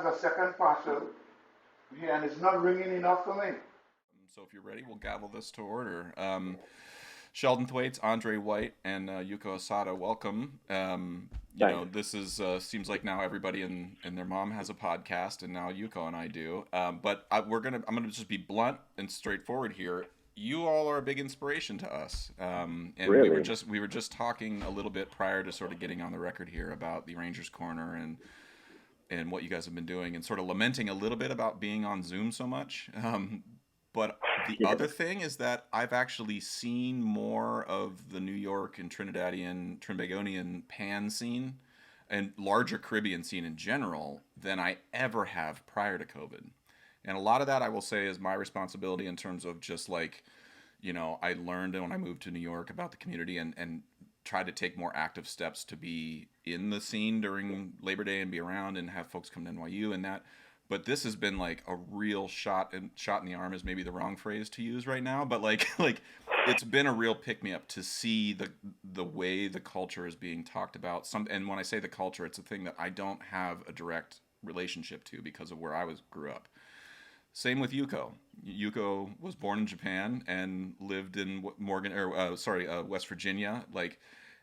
as a second parcel here, and it's not ringing enough for me. So if you're ready, we'll gavel this to order. Sheldon Thwaites, Andre White, and Yuko Asada, welcome. Thanks. This is seems like now everybody and their mom has a podcast, and now Yuko and I do. But I'm gonna just be blunt and straightforward here. You all are a big inspiration to us, and Really? we were just talking a little bit prior to sort of getting on the record here about the Rangers Corner and what you guys have been doing, and sort of lamenting a little bit about being on Zoom so much. But the Yeah. other thing is that I've actually seen more of the New York and Trinbagonian pan scene and larger Caribbean scene in general than I ever have prior to COVID. And a lot of that I will say is my responsibility in terms of just like, I learned when I moved to New York about the community and tried to take more active steps to be in the scene during Labor Day and be around and have folks come to NYU and that. But this has been like a real shot in the arm is maybe the wrong phrase to use right now, but like it's been a real pick me up to see the way the culture is being talked about. And when I say the culture, it's a thing that I don't have a direct relationship to because of where grew up. Same with Yuko. Yuko was born in Japan and lived in West Virginia,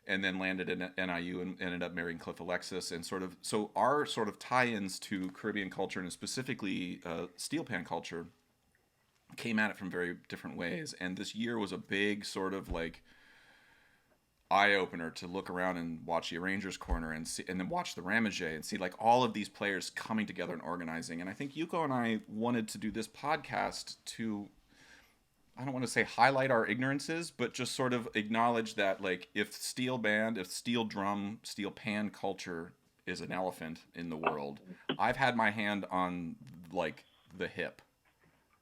and then landed in NIU and ended up marrying Cliff Alexis, and so our sort of tie-ins to Caribbean culture and specifically steel pan culture came at it from very different ways. And this year was a big sort of like eye opener to look around and watch the Rangers Corner and see, and then watch the Ramajay and see like all of these players coming together and organizing. And I think Yuko and I wanted to do this podcast to, I don't want to say highlight our ignorances, but just sort of acknowledge that like if steel drum, steel pan culture is an elephant in the world, I've had my hand on like the hip.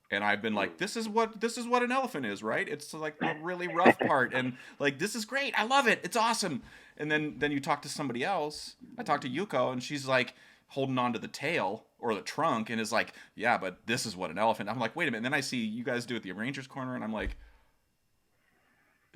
And I've been like, this is what an elephant is, right? It's like the really rough part, and like this is great, I love it, it's awesome. And then you talk to somebody else. I talked to Yuko, and she's like holding on to the tail or the trunk, and is like, yeah, but this is what an elephant. I'm like, wait a minute. And then I see you guys do it at the Rangers Corner, and I'm like,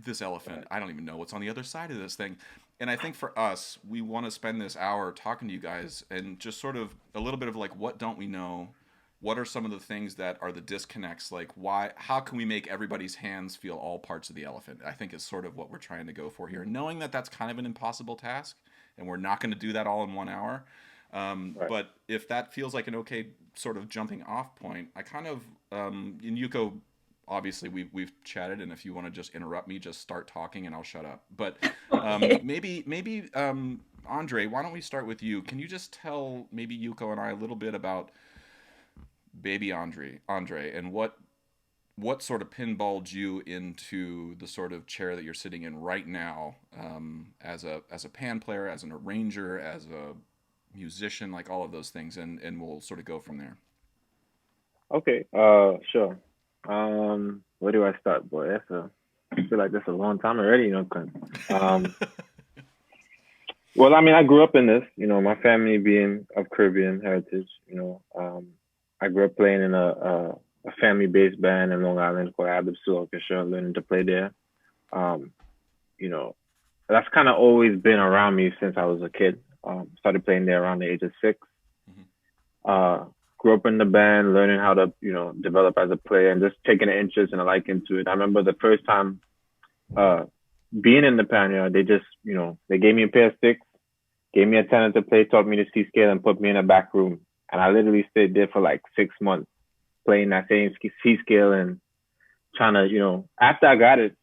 this elephant, I don't even know what's on the other side of this thing. And I think for us, we want to spend this hour talking to you guys and just sort of a little bit of like, what don't we know? What are some of the things that are the disconnects? Like how can we make everybody's hands feel all parts of the elephant? I think is sort of what we're trying to go for here. Knowing that that's kind of an impossible task and we're not going to do that all in 1 hour. Right. But if that feels like an okay sort of jumping off point, I kind of, in Yuko, obviously we've chatted, and if you want to just interrupt me, just start talking and I'll shut up. But maybe Andre, why don't we start with you? Can you just tell maybe Yuko and I a little bit about baby Andre, and what sort of pinballed you into the sort of chair that you're sitting in right now, as a pan player, as an arranger, as a musician, like all of those things, and we'll sort of go from there. Okay. Sure. Where do I start, boy? I feel like that's a long time already, Clint. Well, I mean, I grew up in this. My family being of Caribbean heritage. I grew up playing in a family-based band in Long Island called Adlib Sioux Orchestra, learning to play there. You know, that's kind of always been around me since I was a kid. Started playing there around the age of 6. Mm-hmm. Grew up in the band, learning how to, develop as a player and just taking an interest and a liking to it. I remember the first time being in the band, they just, they gave me a pair of sticks, gave me a tenor to play, taught me to C scale, and put me in a back room. And I literally stayed there for like 6 months playing that same C scale and trying to, after I got it,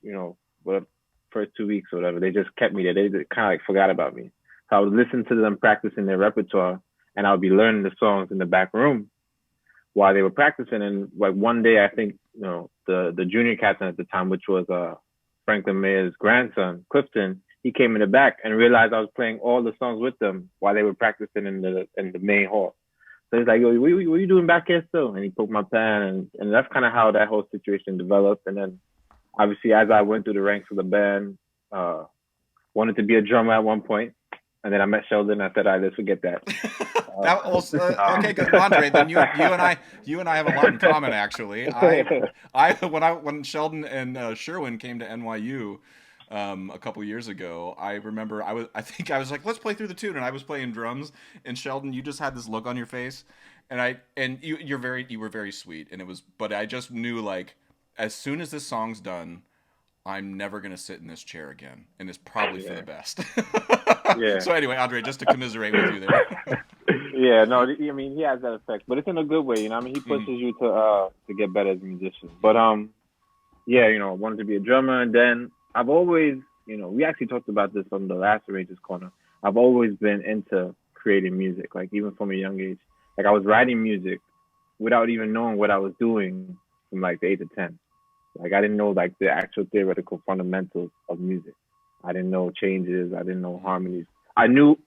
for the first 2 weeks or whatever, they just kept me there. They kind of like forgot about me. So I would listen to them practicing their repertoire, and I would be learning the songs in the back room while they were practicing. And like one day, I think, the junior captain at the time, which was Franklin Mayer's grandson, Clifton, he came in the back and realized I was playing all the songs with them while they were practicing in the main hall. So he's like, "Yo, what are you doing back here still?" And he poked my pan, and that's kind of how that whole situation developed. And then obviously, as I went through the ranks of the band, wanted to be a drummer at one point. And then I met Sheldon. And I said, "All right, let's forget that." That also, okay, good, Andre. Then you and I have a lot in common, actually. When Sheldon and Sherwin came to NYU, a couple years ago. I remember I think I was like, let's play through the tune, and I was playing drums, and Sheldon, you just had this look on your face, and you were very sweet, and it was, but I just knew like as soon as this song's done, I'm never gonna sit in this chair again, and it's probably for the best. Yeah. So anyway, Andre, just to commiserate with you there. Yeah, no, I mean he has that effect, but it's in a good way, you know. I mean he pushes you to get better as a musician. But yeah, you know, I wanted to be a drummer, and then I've always, you know, we actually talked about this on the last Arrangers Corner. I've always been into creating music, like even from a young age. Like I was writing music without even knowing what I was doing from like the age of 10. Like I didn't know like the actual theoretical fundamentals of music. I didn't know changes. I didn't know harmonies. I knew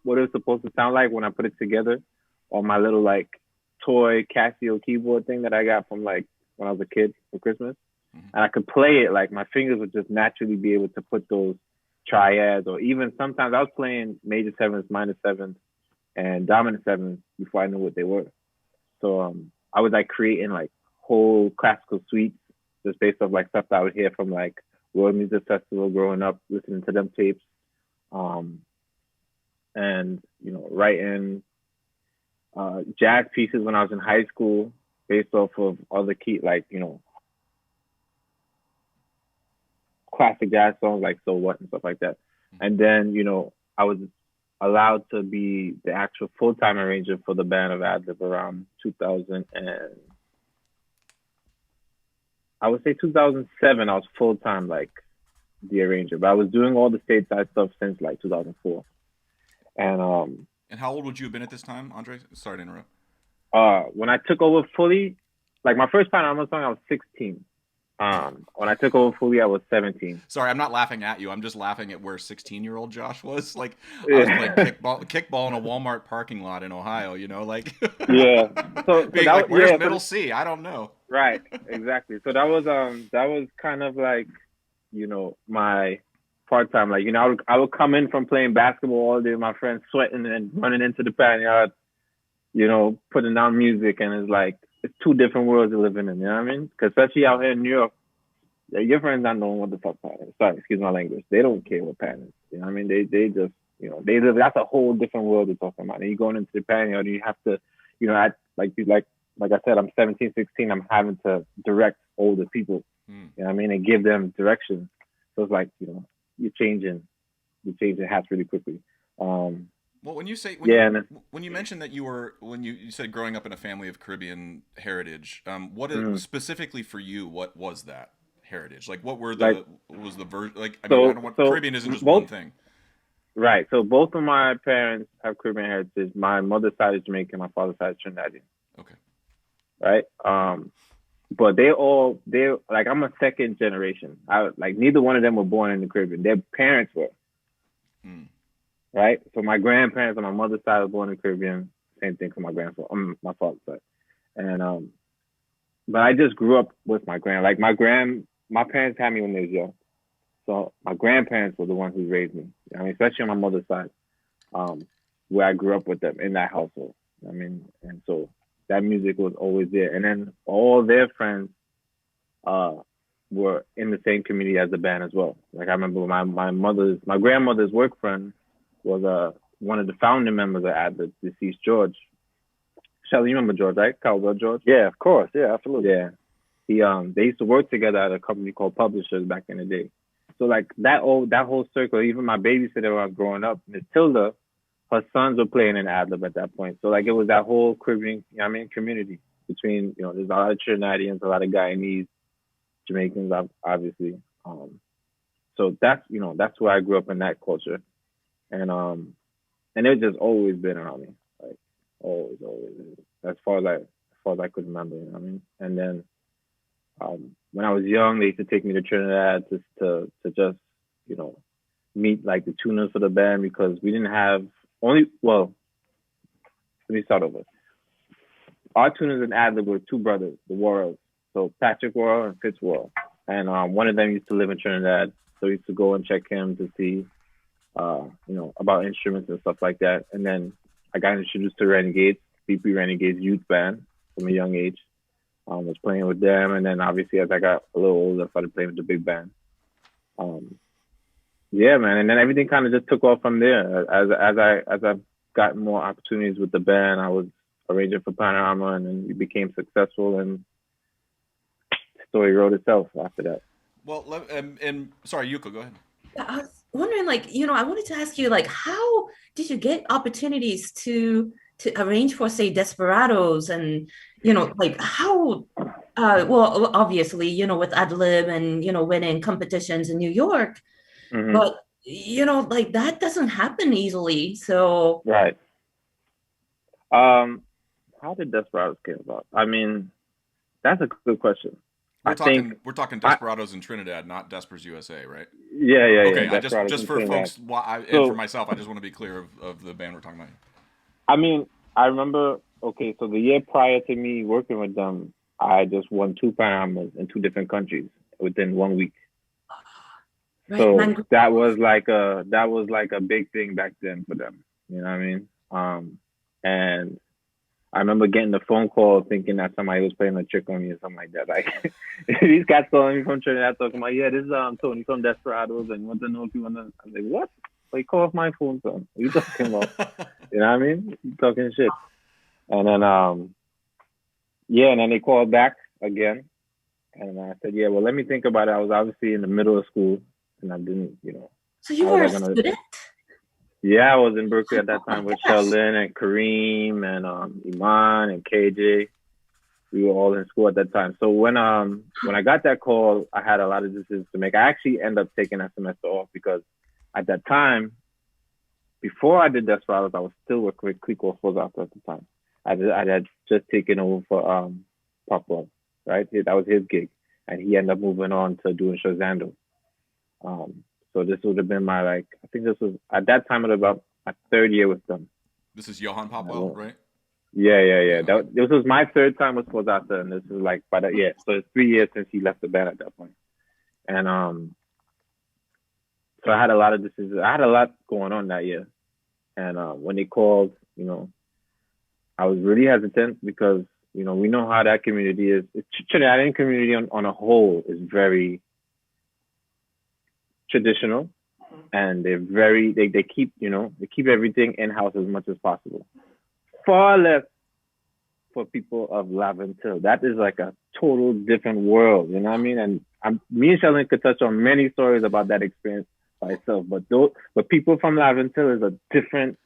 what it was supposed to sound like when I put it together on my little like toy Casio keyboard thing that I got from like when I was a kid for Christmas. And I could play it, like my fingers would just naturally be able to put those triads, or even sometimes I was playing major sevenths, minor sevenths, and dominant sevenths before I knew what they were. So I was like creating like whole classical suites just based off like stuff that I would hear from like World Music Festival growing up, listening to them tapes. And you know, writing jazz pieces when I was in high school based off of other key, like, you know, classic jazz songs like So What and stuff like that. And then, you know, I was allowed to be the actual full-time arranger for the band of Adlib around 2000 and I would say 2007. I was full-time like the arranger, but I was doing all the stateside stuff since like 2004. And how old would you have been at this time, Andre? Sorry to interrupt. When I took over fully, like my first Panorama song, I was 16. When I took over fully, I was 17. Sorry, I'm not laughing at you. I'm just laughing at where 16-year-old Josh was. Like, I was playing kickball in a Walmart parking lot in Ohio, you know, like. Yeah. So being that, like, where's yeah, middle C? I don't know. Right, exactly. So that was kind of like, you know, my part time. Like, you know, I would come in from playing basketball all day with my friends, sweating and running into the pan yard, you know, putting down music, and it's like it's two different worlds you're living in. You know what I mean? Because especially out here in New York, your friends not knowing what the fuck pan is. Sorry, excuse my language. They don't care what pan is. You know what I mean? They just, you know, they live. That's a whole different world they're talking about. And you going into the pan yard, and you have to, you know, like I said, I'm 17, 16. I'm having to direct older people. You know what I mean? And give them direction. So it's like, you know, you're changing hats really quickly. Well, when you say when you mentioned that when you said growing up in a family of Caribbean heritage, specifically for you, what was that heritage? Like, what were was the version? Like, I mean, I don't want Caribbean isn't just one thing. Right. So both of my parents have Caribbean heritage. My mother's side is Jamaican, my father's side is Trinidadian. Okay. Right. But they're like, I'm a second generation. Neither one of them were born in the Caribbean. Their parents were. Right. So my grandparents on my mother's side were born in the Caribbean. Same thing for my my father's side. And but I just grew up with my my parents had me when they was young. So my grandparents were the ones who raised me. I mean, especially on my mother's side, where I grew up with them in that household. I mean, and so that music was always there. And then all their friends were in the same community as the band as well. Like I remember my grandmother's work friend was one of the founding members of the deceased George. Sheldon, you remember George, right? Cowbell George? Yeah, of course. Yeah, absolutely. Yeah. They used to work together at a company called Publishers back in the day. So like that whole circle, even my babysitter when I was growing up, Miss Tilda, her sons were playing in Adlib at that point. So like it was that whole Caribbean, you know what I mean, community between, you know, there's a lot of Trinidadians, a lot of Guyanese, Jamaicans, obviously. So that's, you know, that's where I grew up in that culture. And it's just always been around me. Like always. As far as I could remember, you know what I mean? And then when I was young, they used to take me to Trinidad to just, you know, meet like the tuners for the band, because we didn't have let me start over. Our tuners in Adlib were two brothers, the Worrells. So Patrick Worrell and Fitz Worrell. And one of them used to live in Trinidad. So we used to go and check him to see, you know, about instruments and stuff like that. And then I got introduced to Renegades, BP Renegades youth band from a young age. Was playing with them. And then obviously as I got a little older, I started playing with the big band. Um, yeah, man, and then everything kind of just took off from there. As I got more opportunities with the band, I was arranging for Panorama, and then we became successful, and the story wrote itself after that. Well, and sorry, Yuko, go ahead. Yeah, I was wondering, like, I wanted to ask you, like, how did you get opportunities to arrange for, say, Desperados, and like how well, obviously, with Adlib and winning competitions in New York, Hmm. but like that doesn't happen easily. So Right. Um, how did Desperados came about? I mean, that's a good question. I think We're talking I Desperados in Trinidad, not Despers USA, right? yeah, Okay, I Desperados just in for Trinidad. folks, and for So myself, I just want to be clear of the band we're talking about. I mean, I remember. Okay, so the year prior to me working with them, I just won two Panamas in two different countries within 1 week. right, So man. that was like a big thing back then for them. You know what I mean? And I remember getting the phone call thinking that somebody was playing a trick on me or something like that. Like these guys calling me from Trinidad talking about, yeah, this is Tony from Desperados and want to know if you want to. I'm like, what? Like, call off my phone, son. What are you talking about? You know what I mean? You talking shit. And then yeah, and then they called back again, and I said, yeah, well, let me think about it. I was obviously in the middle of school, and I didn't, So you how was were I a gonna? student? Yeah, I was in Berkeley at that Oh my time with gosh. Sheldon and Kareem and Iman and KJ. We were all in school at that time. So when I got that call, I had a lot of decisions to make. I actually ended up taking that semester off because at that time, before I did Desperados, I was still working with Clico Fozato at the time. I had just taken over for Pop One, right? That was his gig, and he ended up moving on to doing Shazando. Um, so this would have been my like, I think this was at that time it was about my third year with them. This is Johan And I Popwell, went, right? yeah. Yeah. Okay. This was my third time with Fozato, and this was like by the yeah. So it's 3 years since he left the band at that point. And so I had a lot of decisions. I had a lot going on that year. And when they called, I was really hesitant because we know how that community is. The Trinidadian community on a whole is very traditional, and they keep they keep everything in house as much as possible. Far less for people of Laventil. That is like a total different world. You know what I mean? And me and Sheldon could touch on many stories about that experience by itself. But people from Laventil is a different.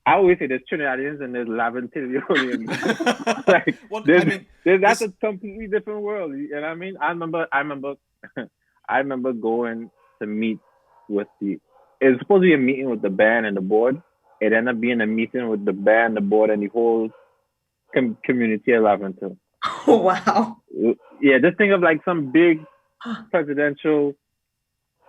I always say there's Trinidadians and there's Laventilians. Like Well, I there's, mean, that's this. a completely different world. You know what I mean? I remember I remember going to meet with the it was supposed to be a meeting with the band and the board. It ended up being a meeting with the band, the board, and the whole community of Laventille. Oh wow. Yeah, just think of like some big presidential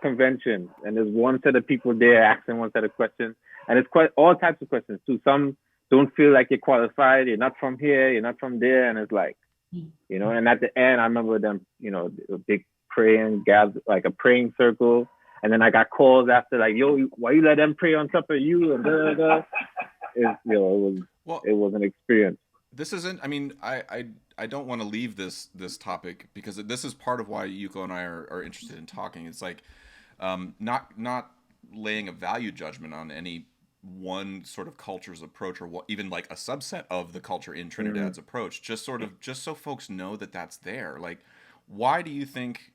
convention, and there's one set of people there asking one set of questions, and it's quite all types of questions too. Some don't feel like you're qualified. You're not from here. You're not from there, and it's like, And at the end, I remember them, a big praying gather, like a praying circle, and then I got calls after like, yo, why you let them pray on top of you and da da da. Well, It was an experience. this isn't. I mean, I don't want to leave this topic because this is part of why Yuko and I are interested in talking. It's like, not laying a value judgment on any one sort of culture's approach or even like a subset of the culture in Mm-hmm. Trinidad's approach. Just so folks know that that's there. Like, why do you think?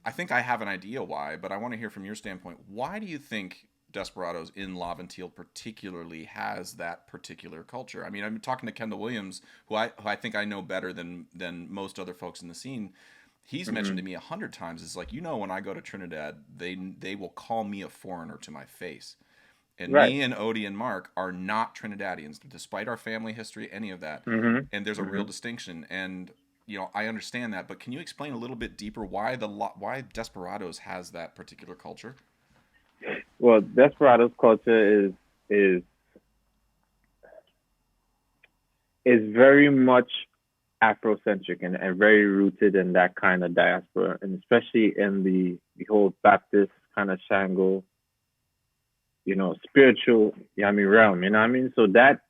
I think I have an idea why, but I want to hear from your standpoint. Why do you think Desperados in Laventille particularly has that particular culture? I mean, I'm talking to Kendall Williams, who I think I know better than most other folks in the scene. He's mentioned Mm-hmm. to me 100 times. It's like, when I go to Trinidad, they will call me a foreigner to my face. And Right. me and Odie and Mark are not Trinidadians, despite our family history, any of that. Mm-hmm. And there's a real Mm-hmm. distinction. And I understand that, but can you explain a little bit deeper why Desperados has that particular culture? Well, Desperados culture is is very much Afrocentric and very rooted in that kind of diaspora, and especially in the whole Baptist kind of Shango, spiritual, realm. You know what I mean? So that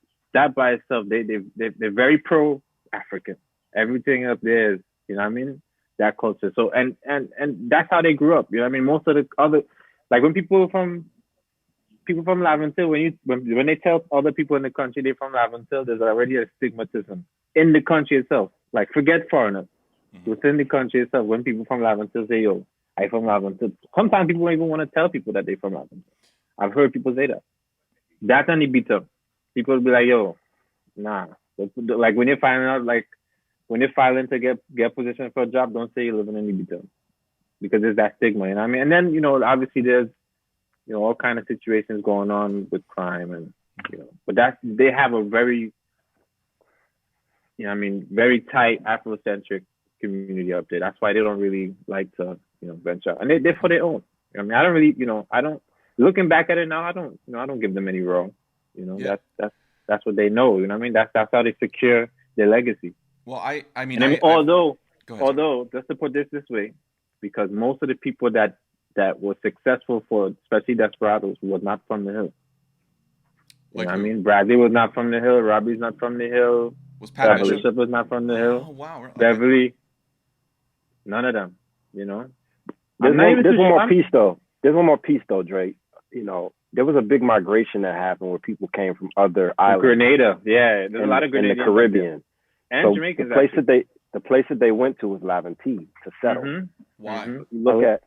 by itself, they're very pro African. Everything up there is, you know what I mean? that culture. So and that's how they grew up. You know what I mean? Most of the other, like when people from Laventille, when they tell other people in the country they're from Laventille, there's already a stigmatism in the country itself. Like forget foreigners. Within the country itself, when people from Laventille say, yo, I from Laventille, sometimes people don't even want to tell people that they're from Laventille. I've heard people say that. That's on the beat up. People will be like, yo, nah. Like when you're filing out, like when you're filing to get position for a job, don't say you're living in Ibiza because there's that stigma. You know what I mean? And then, obviously there's, all kind of situations going on with crime and, but they have a very, very tight Afrocentric community up there. That's why they don't really like to, venture out. And they're for their own. I mean, I don't really, looking back at it now, I don't give them any wrong. Yeah. That's what they know. You know what I mean? That's how they secure their legacy. Well, I mean, although ahead, just to put this way, because most of the people that were successful for, especially Desperados, was not from the Hill. You know what I mean? Bradley was not from the Hill. Robbie's not from the Hill. Was Pat Bishop was not from the Hill. Oh wow! Okay. Beverly, none of them. There's one more piece though. There's one more piece though, Drake. There was a big migration that happened where people came from other islands. Grenada, yeah, there's a lot of Grenadians in the Caribbean. And so Jamaicans. The place that they went to was Laventille to settle. Mm-hmm. Why? You look at,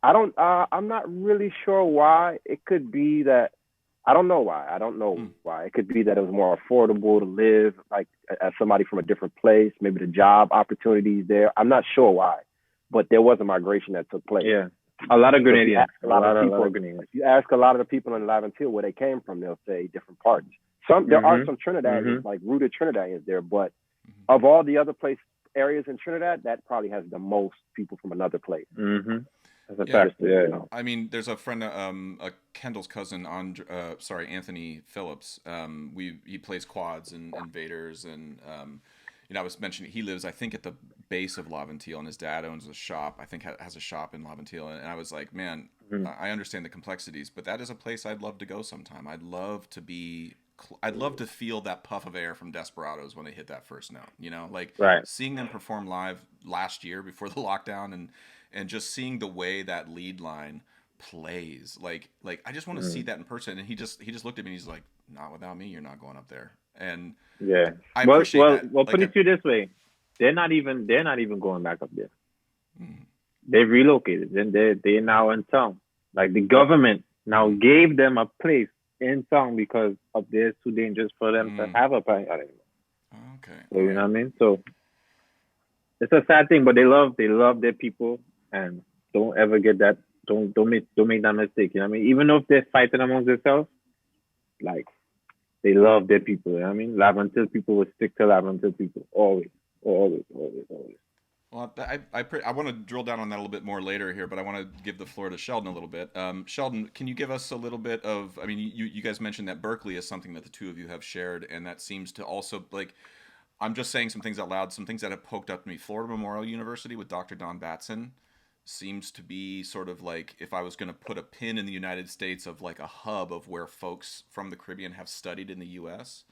I'm not really sure why. It could be that I don't know why. Why. It could be that it was more affordable to live like as somebody from a different place. Maybe the job opportunities there. I'm not sure why, but there was a migration that took place. Yeah. A lot of Grenadians. A lot of Grenadians. If you ask a lot of the people in Laventille where they came from, they'll say different parts. There are some Trinidadians, like rooted Trinidadians there, but of all the other areas in Trinidad, that probably has the most people from another place. That's a fact. Yeah. I mean, there's a friend, Kendall's cousin, Anthony Phillips. He plays quads and Invaders, and I was mentioning he lives, I think, at the base of Laventille, and his dad owns a shop. I think has a shop in Laventille, and I was like, man, I understand the complexities, but that is a place I'd love to go sometime. I'd love to feel that puff of air from Desperados when they hit that first note. Seeing them perform live last year before the lockdown, and just seeing the way that lead line plays, like I just want to see that in person. And he just looked at me and he's like, not without me, you're not going up there. And yeah, I appreciate that. Well, put it to you this way: they're not even going back up there. They've relocated, and they're now in town. Like the government now gave them a place in town because up there it's too dangerous for them to have a place. Okay. So you know what I mean? So it's a sad thing, but they love their people, and don't ever get that. Don't make that mistake. You know what I mean? Even if they're fighting amongst themselves, like. They love their people. You know what I mean? Laventille people will stick to Laventille people. Always. Well, I want to drill down on that a little bit more later here, but I want to give the floor to Sheldon a little bit. Sheldon, can you give us a little bit of, I mean, you guys mentioned that Berkeley is something that the two of you have shared, and that seems to also, like, I'm just saying some things out loud, some things that have poked up to me. Florida Memorial University with Dr. Don Batson seems to be sort of like, if I was going to put a pin in the United States of like a hub of where folks from the Caribbean have studied in the U.S.,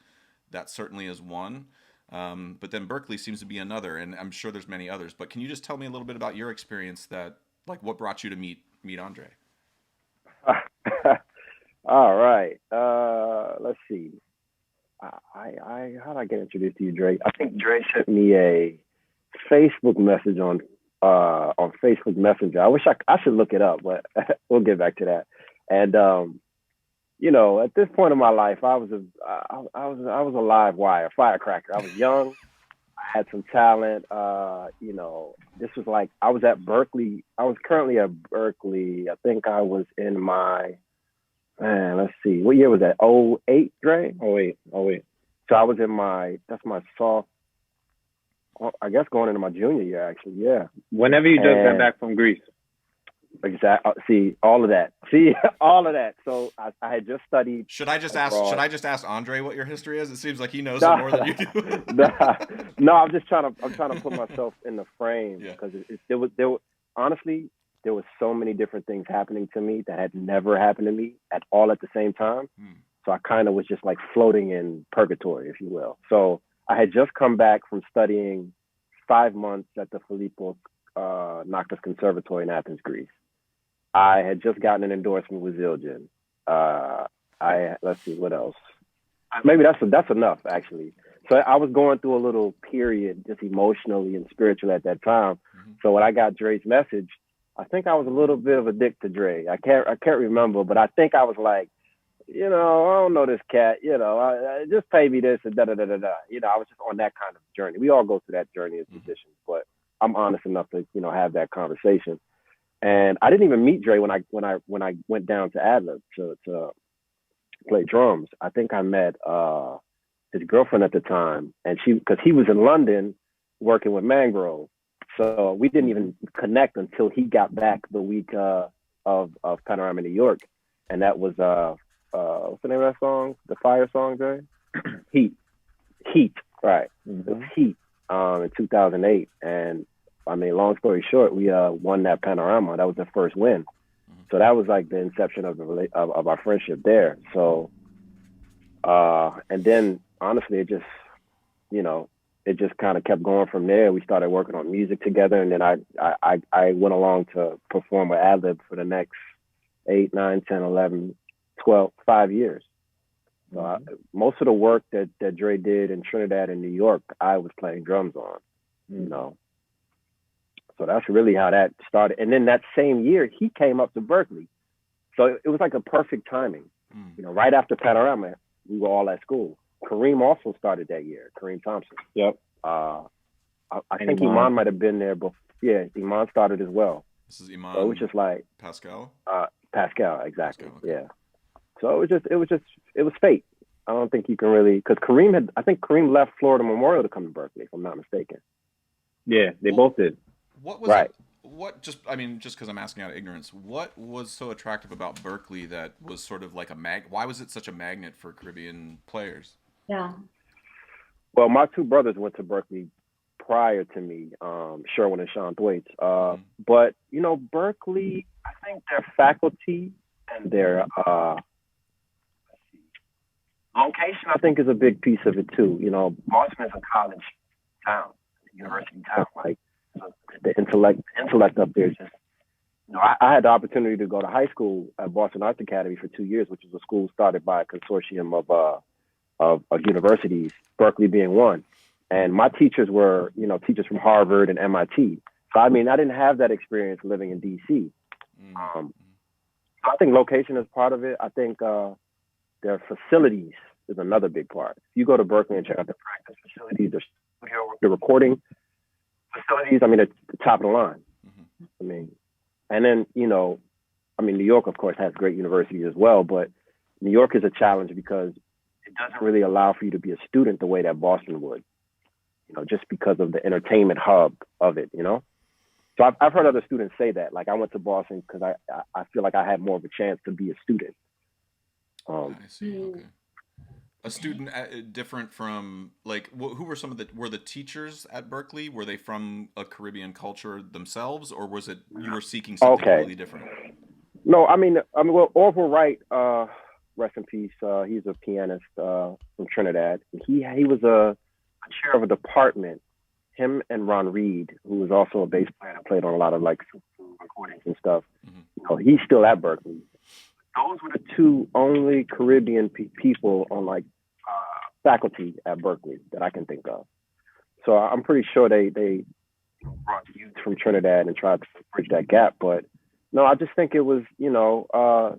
that certainly is one. But then Berkeley seems to be another, and I'm sure there's many others. But can you just tell me a little bit about your experience, that like what brought you to meet Andre? All right. Let's see. How did I get introduced to you, Drake? I think Drake sent me a Facebook message on Facebook Messenger. I wish I should look it up, but we'll get back to that. And at this point in my life, I was a live wire, firecracker. I was young, I had some talent. This was like I was at Berkeley. I was currently at Berkeley. I think I was in my let's see, what year was that? 08, Dre? 08. So I was in that's my I guess going into my junior year, actually, yeah. Whenever you just got back from Greece. Exactly. See, all of that. So I had just studied. Should I just ask Andre what your history is? It seems like he knows it more than you do. No, I'm trying to put myself in the frame, because there was honestly, there was so many different things happening to me that had never happened to me at all at the same time. So I kind of was just like floating in purgatory, if you will. So I had just come back from studying 5 months at the Filippo Noctis Conservatory in Athens, Greece. I had just gotten an endorsement with Zildjian. Let's see what else. Maybe that's enough actually. So I was going through a little period, just emotionally and spiritually at that time. Mm-hmm. So when I got Dre's message, I think I was a little bit of a dick to Dre. I can't remember, but I think I was like, I don't know this cat. I just pay me this and da da da da da. I was just on that kind of journey. We all go through that journey as musicians, but I'm honest enough to have that conversation. And I didn't even meet Dre when I went down to Adler to play drums. I think I met his girlfriend at the time, and because he was in London working with Mangrove, so we didn't even connect until he got back the week of Panorama New York, and that was what's the name of that song? The Fire song, Dre? Heat, right? Mm-hmm. It was Heat in 2008, and I mean, long story short, we won that Panorama. That was the first win. So that was like the inception of our friendship there. So, and then honestly, it just kind of kept going from there. We started working on music together, and then I went along to perform with Adlib for the next 8, 9, 10, 11, 12, 5 years. So most of the work that Dre did in Trinidad and New York, I was playing drums on, So that's really how that started. And then that same year, he came up to Berkeley. So it was like a perfect timing. Right after Panorama, we were all at school. Kareem also started that year, Kareem Thompson. Yep. I think Iman might have been there before. Yeah, Iman started as well. This is Iman. So it was just like Pascal? Pascal, exactly. Pascal, okay. Yeah. So it was fate. I don't think you can really, because Kareem left Florida Memorial to come to Berkeley, if I'm not mistaken. Yeah, they both did. What was right? Just because I'm asking out of ignorance, what was so attractive about Berkeley that was sort of like why was it such a magnet for Caribbean players? Yeah. Well, my two brothers went to Berkeley prior to me, Sherwin and Sheldon Thwaites. But Berkeley, I think their faculty and their location, I think, is a big piece of it too. Boston is a college town, university town, like. The intellect up there is just, I had the opportunity to go to high school at Boston Arts Academy for 2 years, which is a school started by a consortium of universities, Berkeley being one. And my teachers were, teachers from Harvard and MIT. So, I mean, I didn't have that experience living in DC. So I think location is part of it. I think their facilities is another big part. If you go to Berkeley and check out the practice facilities, the studio, the recording facilities, I mean, at the top of the line. I mean, and then, New York, of course, has great universities as well, but New York is a challenge because it doesn't really allow for you to be a student the way that Boston would, just because of the entertainment hub of it, So I've heard other students say that, like, I went to Boston because I feel like I had more of a chance to be a student. I see, okay. A student different from, like, who were were the teachers at Berkeley? Were they from a Caribbean culture themselves, or was it you were seeking something completely different? No, well, Orville Wright, rest in peace. He's a pianist from Trinidad. He was a chair of a department. Him and Ron Reed, who was also a bass player that played on a lot of like recordings and stuff. He's still at Berkeley. Those were the two only Caribbean people on like faculty at Berkeley that I can think of. So I'm pretty sure they brought youth from Trinidad and tried to bridge that gap. But no, I just think it was, who was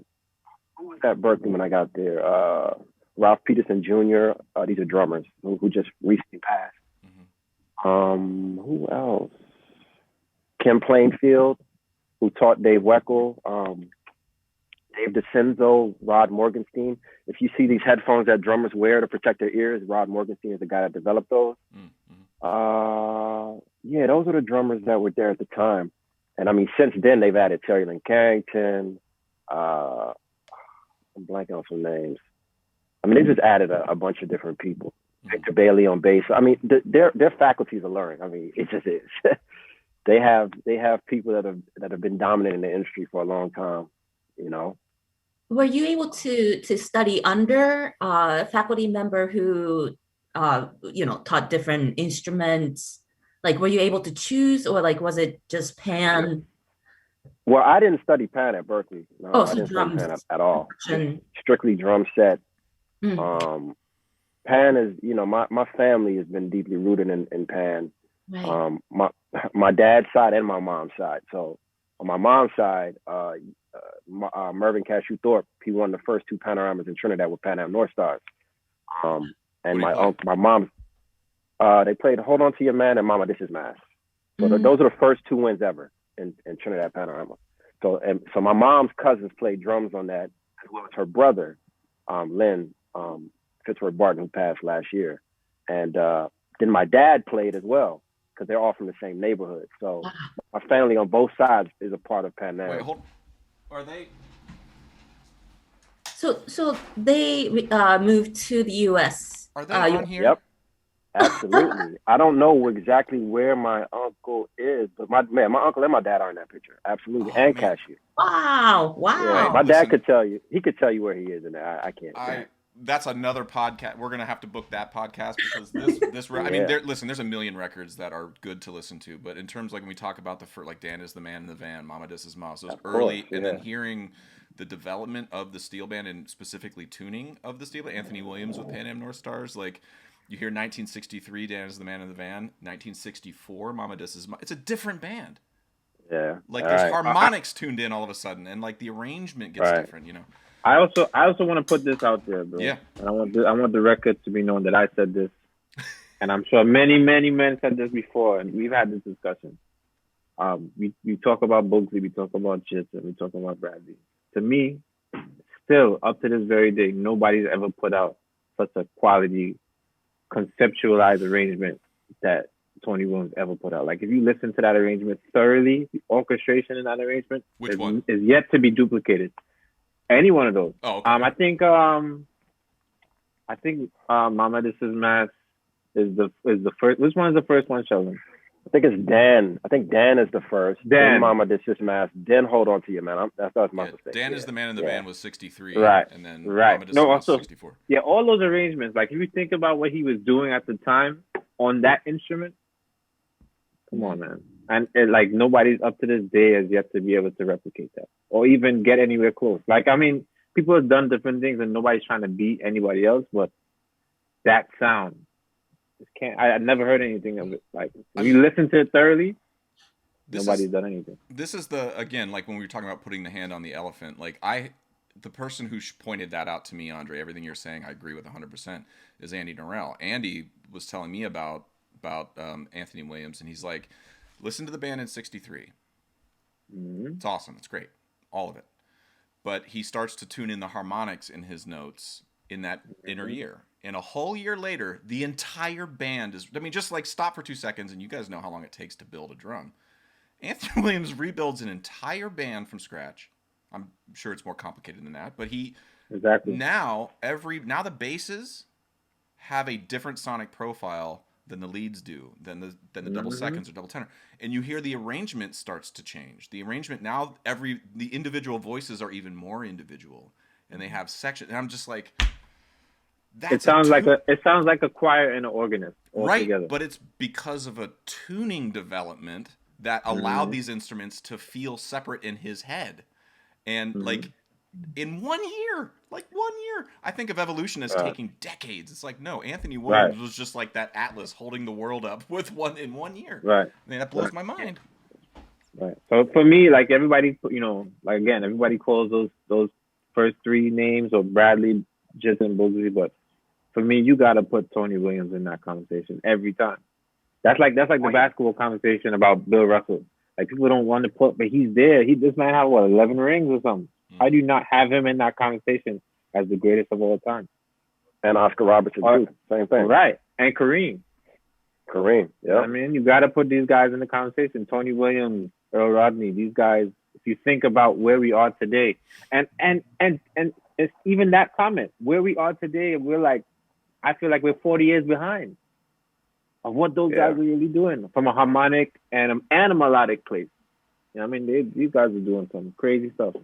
at Berkeley when I got there? Ralph Peterson Jr. These are drummers who just recently passed. Who else? Kim Plainfield, who taught Dave Weckl. Dave DeCenzo, Rod Morgenstein. If you see these headphones that drummers wear to protect their ears, Rod Morgenstein is the guy that developed those. Yeah, those are the drummers that were there at the time. And I mean, since then, they've added Terry Lynn Carrington. I'm blanking on some names. I mean, they just added a bunch of different people. Victor Bailey on bass. I mean, their faculties are learning. I mean, it just is. They have people that have been dominant in the industry for a long time, Were you able to study under a faculty member who, taught different instruments Like, were you able to choose, or like was it just pan? Well, I didn't study pan at Berkeley. No, Oh, I so didn't study drums. pan at all. Just And, strictly drum set. mm, Pan is, my family has been deeply rooted in pan. right. My dad's side and my mom's side. So on my mom's side, Mervyn Cashew Thorpe, he won the first two panoramas in Trinidad with Pan Am North Stars. And What do you my play? my mom's, they played "Hold On to Your Man" and "Mama, This Is Mass." So Mm. those are the first two wins ever in Trinidad Panorama. So my mom's cousins played drums on that, as well as her brother, Lynn Fitzroy Barton, who passed last year, and then my dad played as well because they're all from the same neighborhood. So my family on both sides is a part of Pan Am. Wait, hold. Are they? So they moved to the U.S. Are they on here? Yep, absolutely. I don't know exactly where my uncle is, but my uncle and my dad are in that picture. Absolutely, Oh, and man. Cashew. Wow! Wow! Yeah, my Listen, dad could tell you. He could tell you where he is, and I can't. That's another podcast. We're gonna have to book that podcast because this. I mean, there's a million records that are good to listen to, but in terms like when we talk about like Dan is the Man in the Van, Mama This Is Mouse, those early, and then hearing the development of the steel band and specifically tuning of the steel band, Anthony Williams with Pan Am North Stars, like. You hear 1963, Dan is the Man in the Van. 1964, Mama This Is It's a different band. Yeah. Like there's harmonics tuned in all of a sudden, and like the arrangement gets different. I also want to put this out there, bro. Yeah. And I want the record to be known that I said this, and I'm sure many men said this before, and we've had this discussion. We talk about Boogsley, we talk about Jits, and we talk about Bradley. To me, still up to this very day, nobody's ever put out such a quality conceptualized arrangement that Tony Williams ever put out. Like if you listen to that arrangement thoroughly, the orchestration in that arrangement is yet to be duplicated. Any one of those. Oh, okay. I think Mama This Is Mass is the first. Which one is the first one, Sheldon? I think it's Dan. I think Dan is the first. Dan. Then Mama This Is Mass. Then Hold On to You, Man. That's my mistake. Dan is the Man in the Van was 63. Right. And then right. Mama This Is Mass 64. Yeah, all those arrangements. Like if you think about what he was doing at the time on that instrument, come on, man. And like nobody's up to this day has yet to be able to replicate that or even get anywhere close. Like I mean, people have done different things and nobody's trying to beat anybody else, but that sound. I've never heard anything of it. Like when you listen to it thoroughly, nobody's done anything. This is again, like when we were talking about putting the hand on the elephant, like the person who pointed that out to me, Andre, everything you're saying, I agree with 100%, is Andy Norrell. Andy was telling me about Anthony Williams, and he's like, listen to the band in 63. Mm-hmm. It's awesome. It's great. All of it. But he starts to tune in the harmonics in his notes in that inner ear. And a whole year later, the entire band just like stop for 2 seconds, and you guys know how long it takes to build a drum. Anthony Williams rebuilds an entire band from scratch. I'm sure it's more complicated than that, but now the basses have a different sonic profile than the leads do, than the double seconds or double tenor. And you hear the arrangement starts to change. The arrangement now, the individual voices are even more individual, and they have sections. And I'm just like, it sounds like a choir and an organist all together. But it's because of a tuning development that allowed these instruments to feel separate in his head. And like in 1 year, I think of evolution as taking decades. It's like, no, Anthony Williams was just like that Atlas holding the world up in 1 year. Right. I mean, that blows my mind. Right. So for me, like everybody, everybody calls those first three names or Bradley, Jits, and Boogsley, but for me, you got to put Tony Williams in that conversation every time. That's like the basketball conversation about Bill Russell. Like people don't want to put, but he's there. This man have 11 rings or something. How do you not have him in that conversation as the greatest of all time? And Oscar Robertson too. Same thing. Right. And Kareem. Yeah. I mean, you got to put these guys in the conversation. Tony Williams, Earl Rodney, these guys. If you think about where we are today, and it's even that comment where we are today, we're like, I feel like we're 40 years behind of what those guys are really doing from a harmonic and a melodic place. You know what I mean? These guys are doing some crazy stuff.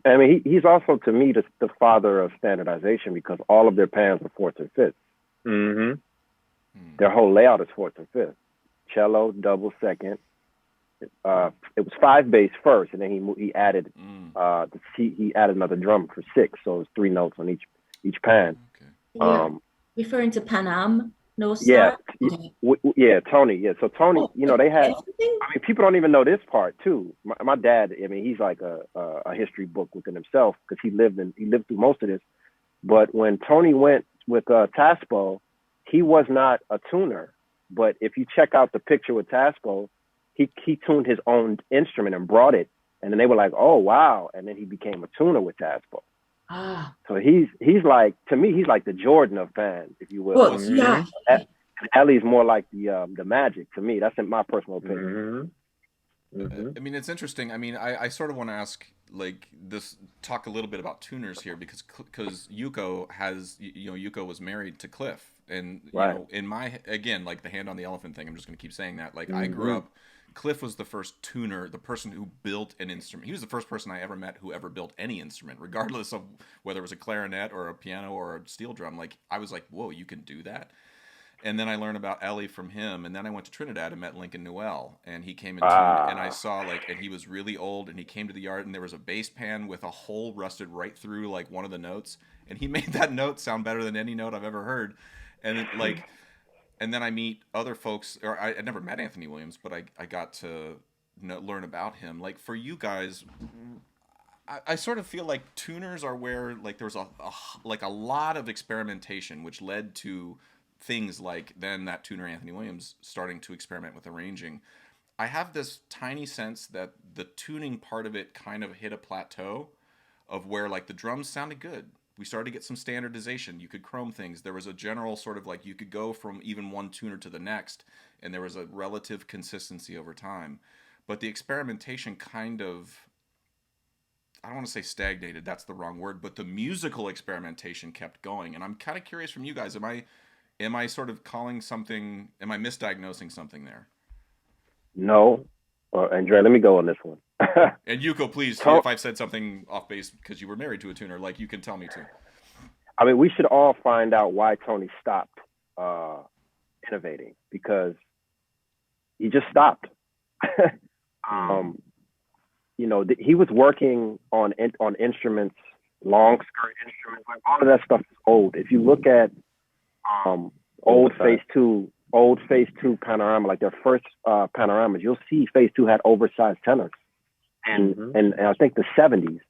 I mean, he's also, to me, the father of standardization because all of their pans are fourths and fifths. Mm-hmm. Their whole layout is fourths and fifths. cello, double second. It was 5 bass first, and then he added he added another drum for 6, so it was 3 notes on each pan. Okay. Yeah. Referring to Pan Am, no Yeah, star. Okay. yeah, Tony. Yeah, so Tony, Oh, they had. anything? I mean, people don't even know this part too. My dad, I mean, he's like a history book within himself because he lived through most of this. But when Tony went with Taspo, he was not a tuner. But if you check out the picture with Taspo, he tuned his own instrument and brought it, and then they were like, "Oh wow!" And then he became a tuner with Taspo. Ah, So he's like, to me, he's like the Jordan of fans, if you will. well, yeah. And Ellie's more like the Magic to me. That's in my personal opinion. I mean, it's interesting. I mean, I sort of want to ask, like, talk a little bit about tuners here because Yuko Yuko was married to Cliff, and Right. in my, again, like the hand on the elephant thing, I'm just going to keep saying that. Like, I grew up, Cliff was the first tuner, the person who built an instrument. He was the first person I ever met who ever built any instrument, regardless of whether it was a clarinet or a piano or a steel drum. Like, I was like, whoa, you can do that. And then I learned about Ellie from him, and then I went to Trinidad and met Lincoln Noel, and he came and tuned, and I saw, like, and he was really old, and he came to the yard, and there was a bass pan with a hole rusted right through, like, one of the notes, and he made that note sound better than any note I've ever heard, and it, like, and then I meet other folks, or I never met Anthony Williams, but I got to learn about him. Like, for you guys, I sort of feel like tuners are where, like, there's a lot of experimentation, which led to things like then that tuner Anthony Williams starting to experiment with arranging. I have this tiny sense that the tuning part of it kind of hit a plateau of where, like, the drums sounded good. We started to get some standardization. You could chrome things. There was a general sort of, like, you could go from even one tuner to the next, and there was a relative consistency over time. But the experimentation kind of, I don't want to say stagnated, that's the wrong word, but the musical experimentation kept going. And I'm kind of curious from you guys, am I sort of calling something, am I misdiagnosing something there? No. Andre, let me go on this one. And Yuko, please, if I've said something off base because you were married to a tuner, like, you can tell me too. I mean, we should all find out why Tony stopped innovating, because he just stopped. He was working on instruments, long skirt instruments, like all of that stuff is old. If you look at old Phase 2 panorama, like their first panoramas, you'll see Phase 2 had oversized tenors, and I think the 70s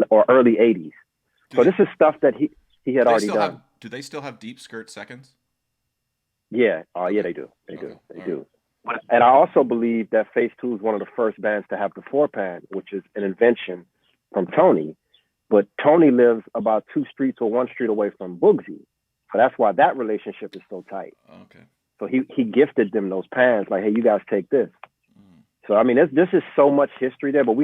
or early 80s. This is stuff that he had already done. Do they still have deep skirt seconds? Yeah, yeah, they do. They do. And I also believe that Phase 2 is one of the first bands to have the 4-pan, which is an invention from Tony. But Tony lives about 2 streets or 1 street away from Boogsy. So that's why that relationship is so tight. Okay. So he gifted them those pans, like, hey, you guys take this. So, I mean, this is so much history there, but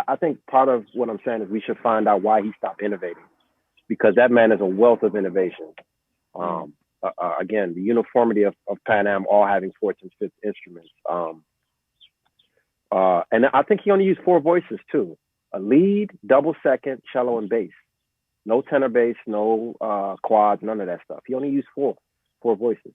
I think part of what I'm saying is we should find out why he stopped innovating, because that man is a wealth of innovation. Again, the uniformity of Pan Am all having 4th and 5th instruments. And I think he only used 4 voices too: a lead, double second, cello, and bass. No tenor bass, no quads, none of that stuff. He only used 4 voices.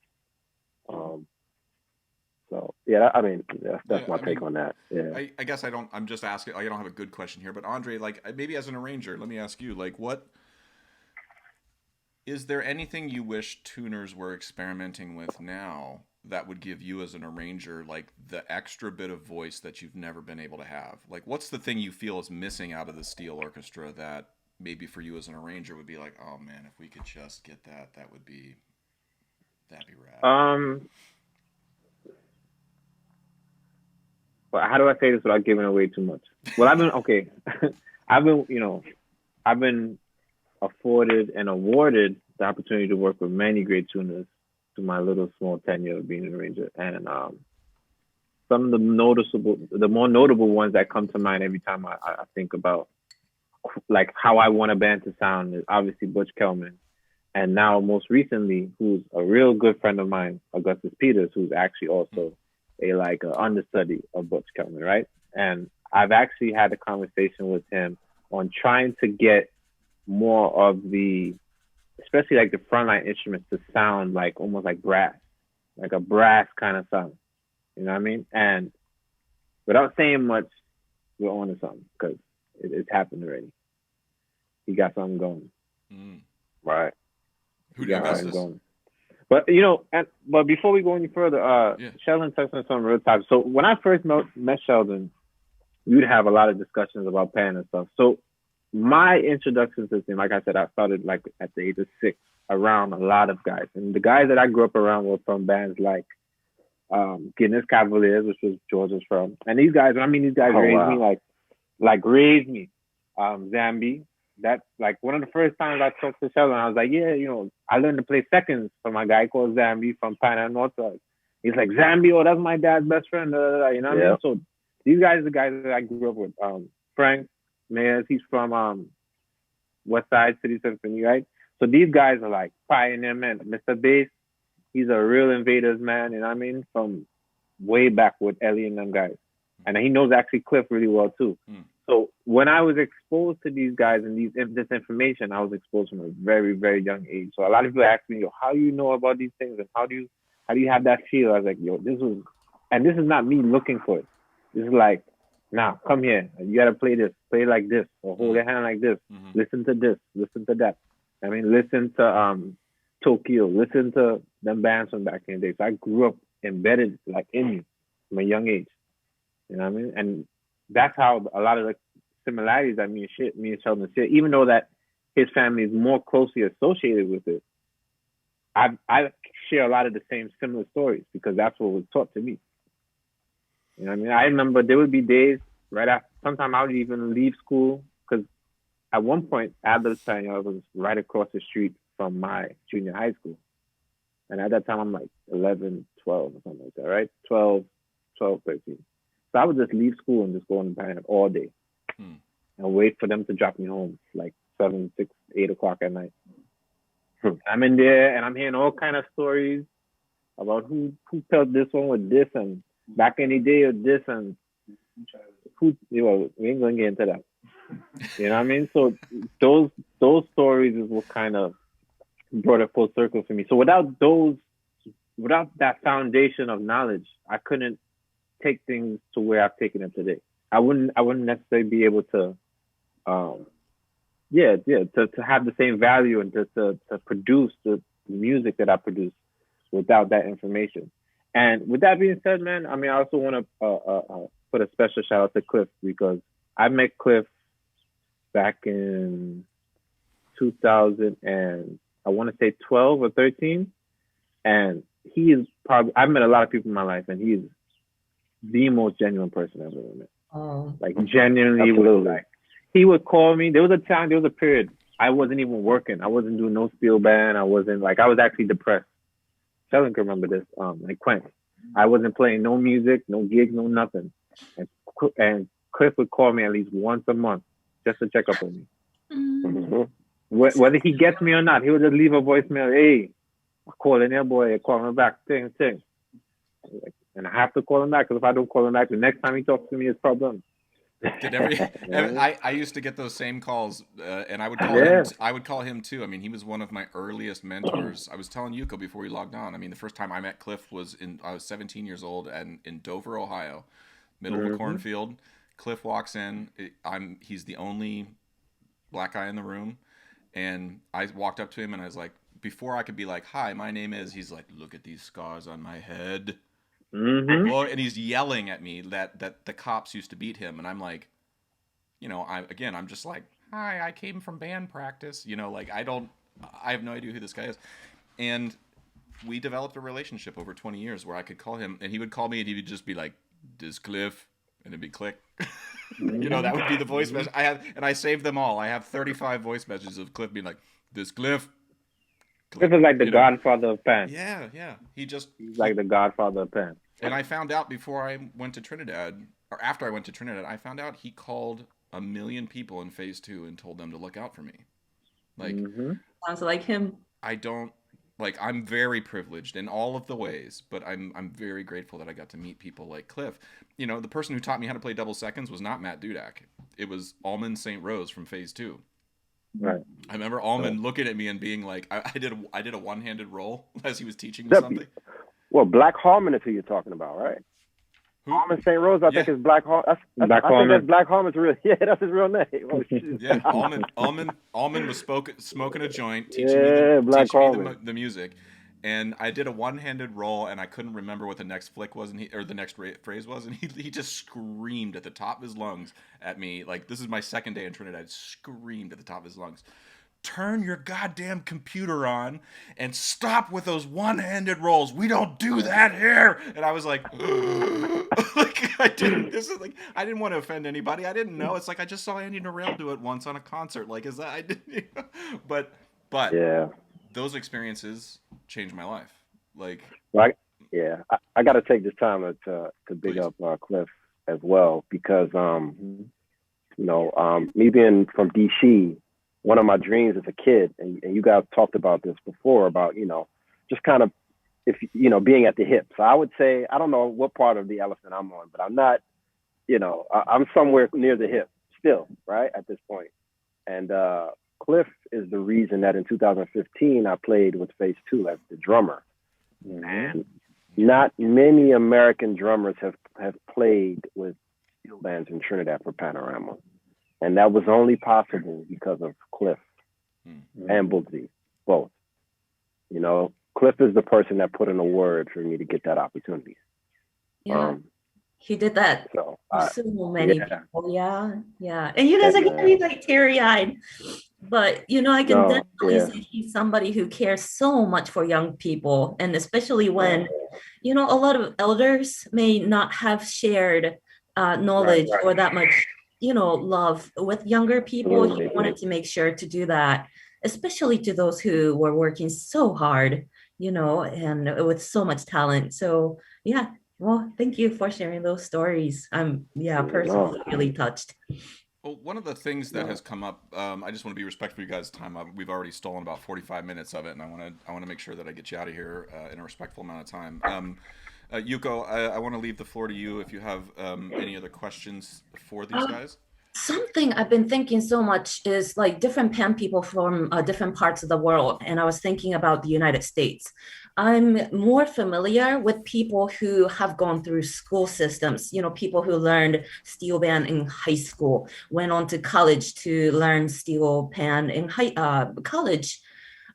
So yeah, I mean, that's my take on that. Yeah. I guess I'm just asking, I don't have a good question here, but Andre, like, maybe as an arranger, let me ask you, like, is there anything you wish tuners were experimenting with now that would give you as an arranger, like, the extra bit of voice that you've never been able to have? Like, what's the thing you feel is missing out of the steel orchestra that maybe for you as an arranger would be like, oh man, if we could just get that'd be rad. But how do I say this without giving away too much? Well, I've been afforded and awarded the opportunity to work with many great tuners through my little small tenure of being an arranger. And some of the more notable ones that come to mind every time I think about, like, how I want a band to sound is obviously Butch Kelman. And now, most recently, who's a real good friend of mine, Augustus Peters, who's actually also a understudy of Butch Kelman, right? And I've actually had a conversation with him on trying to get more of especially like the frontline instruments to sound like almost like brass, like a brass kind of sound. You know what I mean? And without saying much, we're on to something because it's happened already. He got something going. Mm. Right. Who do you got invest something this? going. But but before we go any further, Yeah. Sheldon touched on something real time. So when I first met Sheldon, we'd have a lot of discussions about Pan and stuff. So my introduction to him, like I said, I started like at the age of 6 around a lot of guys, and the guys that I grew up around were from bands like Guinness Cavaliers, which was George's from, and these guys. I mean, these guys raised me like raised me. Zambi. That's like one of the first times I talked to Sheldon. I was like, yeah, I learned to play seconds from a guy called Zambi from Pan Am Northside. He's like, Zambi, oh, that's my dad's best friend. You know what I mean? So these guys are the guys that I grew up with. Frank Mayers, he's from West Side City Symphony, right? So these guys are like pioneer men. Mr. Bass, he's a real invaders man, you know what I mean? From way back with Ellie and them guys. And he knows actually Cliff really well too. Mm. So when I was exposed to these guys and this information, I was exposed from a very, very young age. So a lot of people ask me, how do you know about these things and how do you have that feel? I was like, this is not me looking for it. This is like, now come here. You gotta play this, play like this, or hold your hand like this. Mm-hmm. Listen to this, listen to that. I mean, listen to Tokyo, listen to them bands from back in the day. So I grew up embedded like in me from a young age. You know what I mean? And that's how a lot of the similarities that me and Sheldon share, even though that his family is more closely associated with it, I share a lot of the same similar stories because that's what was taught to me. You know what I mean? I remember there would be days right after, sometimes I would even leave school because at one point, Adler's Pioneer was right across the street from my junior high school. And at that time, I'm like 11, 12 or something like that, right? 12, 13. So I would just leave school and just go on the Pioneer all day and wait for them to drop me home like 7, 6, 8 o'clock at night. I'm in there and I'm hearing all kind of stories about who felt this one with this and back in the day with this and who, we ain't going to get into that. You know what I mean? So those stories is what kind of brought it full circle for me. So without that foundation of knowledge, I couldn't take things to where I've taken it today. I wouldn't necessarily be able to, to have the same value and to produce the music that I produce without that information. And with that being said, man, I mean, I also want to put a special shout out to Cliff because I met Cliff back in 2000 and I want to say 12 or 13. And he is probably, I've met a lot of people in my life and he is the most genuine person I've ever met. Oh. Like genuinely, he would call me. There was a period I wasn't even working. I wasn't doing no steel band. I was actually depressed. Sheldon can remember this. Like Quint, I wasn't playing no music, no gigs, no nothing. And Cliff would call me at least once a month just to check up on me. Mm-hmm. Whether he gets me or not, he would just leave a voicemail. Hey, I'm calling your boy, call him back, thing. And I have to call him back because if I don't call him back, the next time he talks to me, it's problem. I used to get those same calls, and I would call him. I would call him too. I mean, he was one of my earliest mentors. I was telling Yuko before we logged on. I mean, the first time I met Cliff I was 17 years old, and in Dover, Ohio, middle of a cornfield. Cliff walks in. He's the only black guy in the room, and I walked up to him and I was like, before I could be like, "Hi, my name is." He's like, "Look at these scars on my head." Mm-hmm. Well, and he's yelling at me that the cops used to beat him, and I'm like, I'm just like, hi, I came from band practice, like I have no idea who this guy is, and we developed a relationship over 20 years where I could call him, and he would call me, and he would just be like, "This Cliff," and it'd be click. That would be the voice message I saved them all. I have 35 voice messages of Cliff being like, "This Cliff." Cliff is like the godfather of Pan. Yeah. He's like the godfather of Pan. And I found out before I went to Trinidad, or after I went to Trinidad, I found out he called 1 million people in phase 2 and told them to look out for me. Like, sounds like him. I'm very privileged in all of the ways, but I'm very grateful that I got to meet people like Cliff. The person who taught me how to play double seconds was not Matt Dudak. It was Almond St. Rose from phase 2. Right. I remember Almond looking at me and being like, I did a one-handed roll as he was teaching me something. Well, Black Harmon is who you're talking about, right? Harmon St. Rose, I think is Black Harmon. I think that's Black Harmon's real. Yeah, that's his real name. Oh, yeah, Almond was smoking a joint, teaching me the music, and I did a one-handed roll, and I couldn't remember what the next flick was, or the next phrase was, and he just screamed at the top of his lungs at me, like, this is my second day in Trinidad. Screamed at the top of his lungs, turn your goddamn computer on and stop with those one-handed rolls. We don't do that here. And I was like, like I didn't want to offend anybody. I didn't know. It's like I just saw Andy Narell do it once on a concert. Like, is that I didn't? But yeah, those experiences changed my life. Like, right? Yeah, I got to take this time to big up Cliff as well, because me being from DC. One of my dreams as a kid, and you guys talked about this before, about, just kind of, being at the hip. So I would say, I don't know what part of the elephant I'm on, but I'm not, I'm somewhere near the hip still, right, at this point. And Cliff is the reason that in 2015, I played with Phase 2 as the drummer. Mm-hmm. And not many American drummers have played with steel bands in Trinidad for Panorama. And that was only possible because of Cliff and Boogsy, both. Cliff is the person that put in a word for me to get that opportunity. Yeah, he did that so many people. Yeah. And you guys are getting me like teary-eyed. But, I can definitely say he's somebody who cares so much for young people. And especially when, a lot of elders may not have shared knowledge or that much love with younger people. He wanted to make sure to do that, especially to those who were working so hard, and with so much talent. So yeah, well, thank you for sharing those stories. I'm personally really touched. Well, one of the things that has come up, I just want to be respectful of you guys' time. We've already stolen about 45 minutes of it, and I want to make sure that I get you out of here in a respectful amount of time. Yuko, I want to leave the floor to you if you have any other questions for these guys. Something I've been thinking so much is like different pan people from different parts of the world. And I was thinking about the United States. I'm more familiar with people who have gone through school systems, people who learned steel band in high school, went on to college to learn steel pan in college,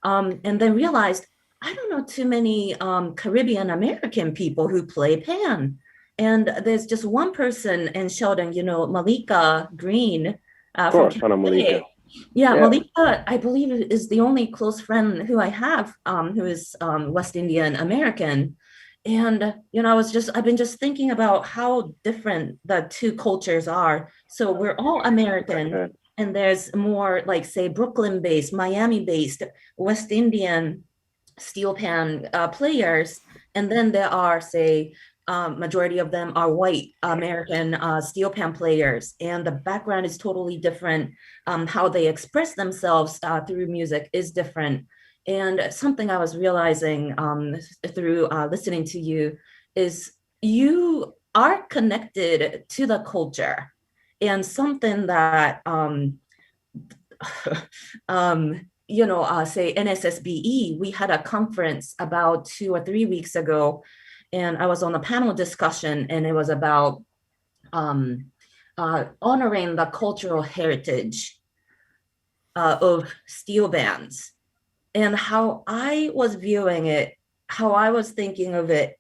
and then realized, I don't know too many Caribbean American people who play pan. And there's just one person in Sheldon, Malika Green from Malika. Yeah, Malika, I believe, is the only close friend who I have who is West Indian American. And, I've been just thinking about how different the two cultures are. So we're all American, and there's more like, say, Brooklyn-based, Miami-based, West Indian steel pan players. And then there are, say, majority of them are white American steel pan players, and the background is totally different. How they express themselves through music is different. And something I was realizing through listening to you is you are connected to the culture, and something that say NSSBE, we had a conference about 2 or 3 weeks ago, and I was on a panel discussion, and it was about honoring the cultural heritage of steel bands, and how I was viewing it, how I was thinking of it,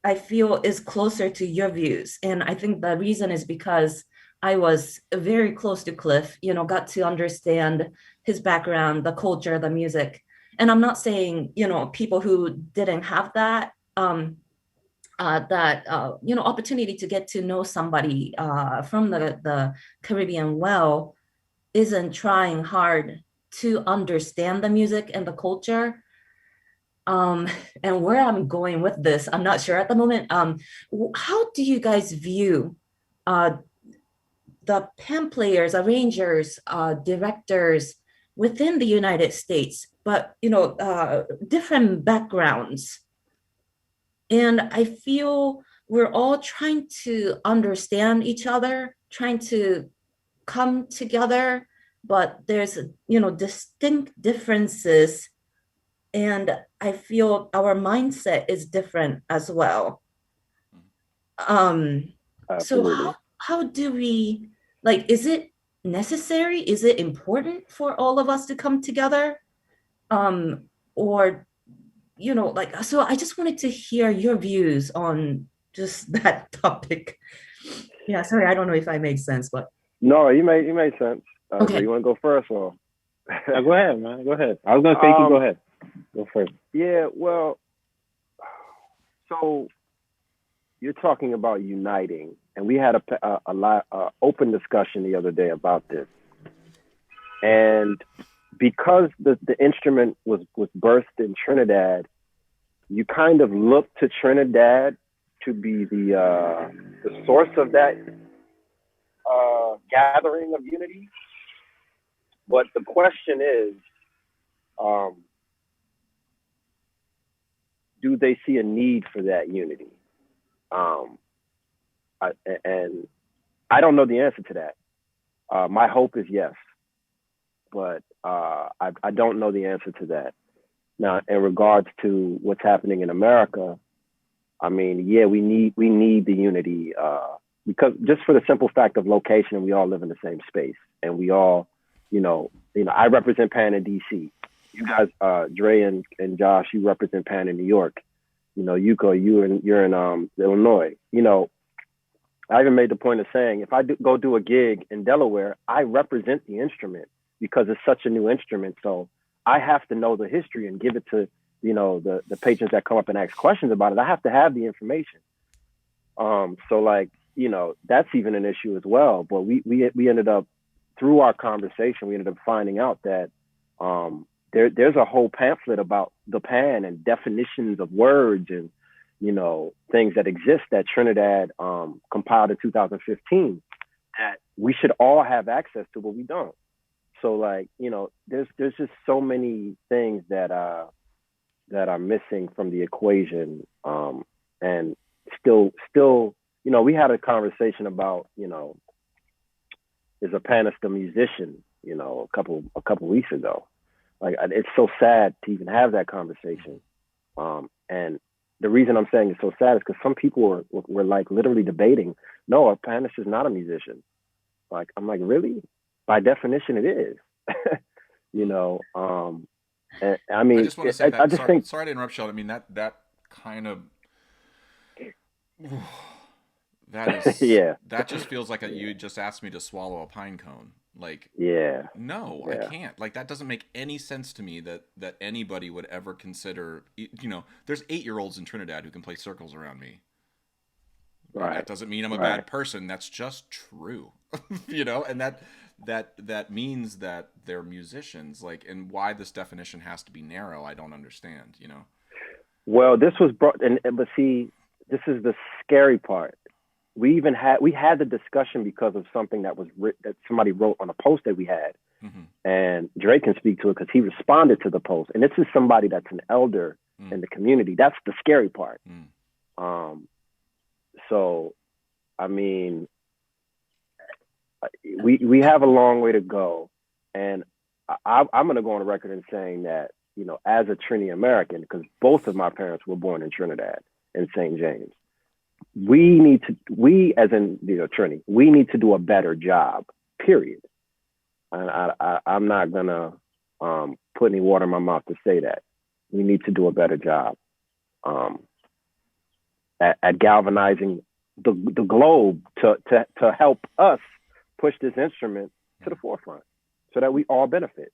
I feel is closer to your views. And I think the reason is because I was very close to Cliff, got to understand his background, the culture, the music. And I'm not saying, people who didn't have that, opportunity to get to know somebody from the Caribbean well isn't trying hard to understand the music and the culture. And where I'm going with this, I'm not sure at the moment. How do you guys view the pan players, arrangers, directors within the United States, but different backgrounds? And I feel we're all trying to understand each other, trying to come together, but there's distinct differences, and I feel our mindset is different as well. So Absolutely. how do we, like, is it necessary? Is it important for all of us to come together? Um, or, like, so I just wanted to hear your views on just that topic. Yeah, sorry, I don't know if I made sense, but No, you made sense. Dre, okay. you want to go first or? Now go ahead, man. Go ahead. I was gonna say you can go ahead. Go first. Yeah, well, so you're talking about uniting, and we had a lot open discussion the other day about this, and because the instrument was birthed in Trinidad, you kind of look to Trinidad to be the source of that gathering of unity. But the question is, um, do they see a need for that unity? Um, and I don't know the answer to that. My hope is yes, but I don't know the answer to that. Now, in regards to what's happening in America, I mean, yeah, we need the unity because just for the simple fact of location, we all live in the same space, and we all, I represent Pan in D.C. You guys, Dre and Josh, you represent Pan in New York. Yuko, you're in Illinois. I even made the point of saying if I go do a gig in Delaware, I represent the instrument because it's such a new instrument. So I have to know the history and give it to the patrons that come up and ask questions about it. I have to have the information. So like that's even an issue as well. But we ended up through our conversation, we ended up finding out that there's a whole pamphlet about the pan and definitions of words and things that exist that Trinidad compiled in 2015 that we should all have access to, but we don't. So like, there's just so many things that are missing from the equation. And still, we had a conversation about, is a panist a musician, a couple weeks ago. Like, it's so sad to even have that conversation. And the reason I'm saying it's so sad is because some people were like literally debating, no, a panist is not a musician. Like, I'm like, really? By definition, it is. And, I mean, I just want to say that. I just think. Sorry to interrupt, Sheldon. I mean that kind of that is Yeah. That just feels like you just asked me to swallow a pine cone. Like, Yeah. no, Yeah. I can't. Like, that doesn't make any sense to me that anybody would ever consider. There's 8-year-olds in Trinidad who can play circles around me. Right. And that doesn't mean I'm a Right. bad person. That's just true. And that means that they're musicians. Like, and why this definition has to be narrow, I don't understand. Well, this was brought, but see, this is the scary part. We had the discussion because of something that that somebody wrote on a post that we had, and Drake can speak to it because he responded to the post. And this is somebody that's an elder in the community. That's the scary part. So, I mean, we have a long way to go, and I'm going to go on the record in saying that as a Trini American, because both of my parents were born in Trinidad in St. James. We as in Trini, we need to do a better job, period. And I'm not gonna put any water in my mouth to say that. We need to do a better job at galvanizing the globe to help us push this instrument to the forefront so that we all benefit.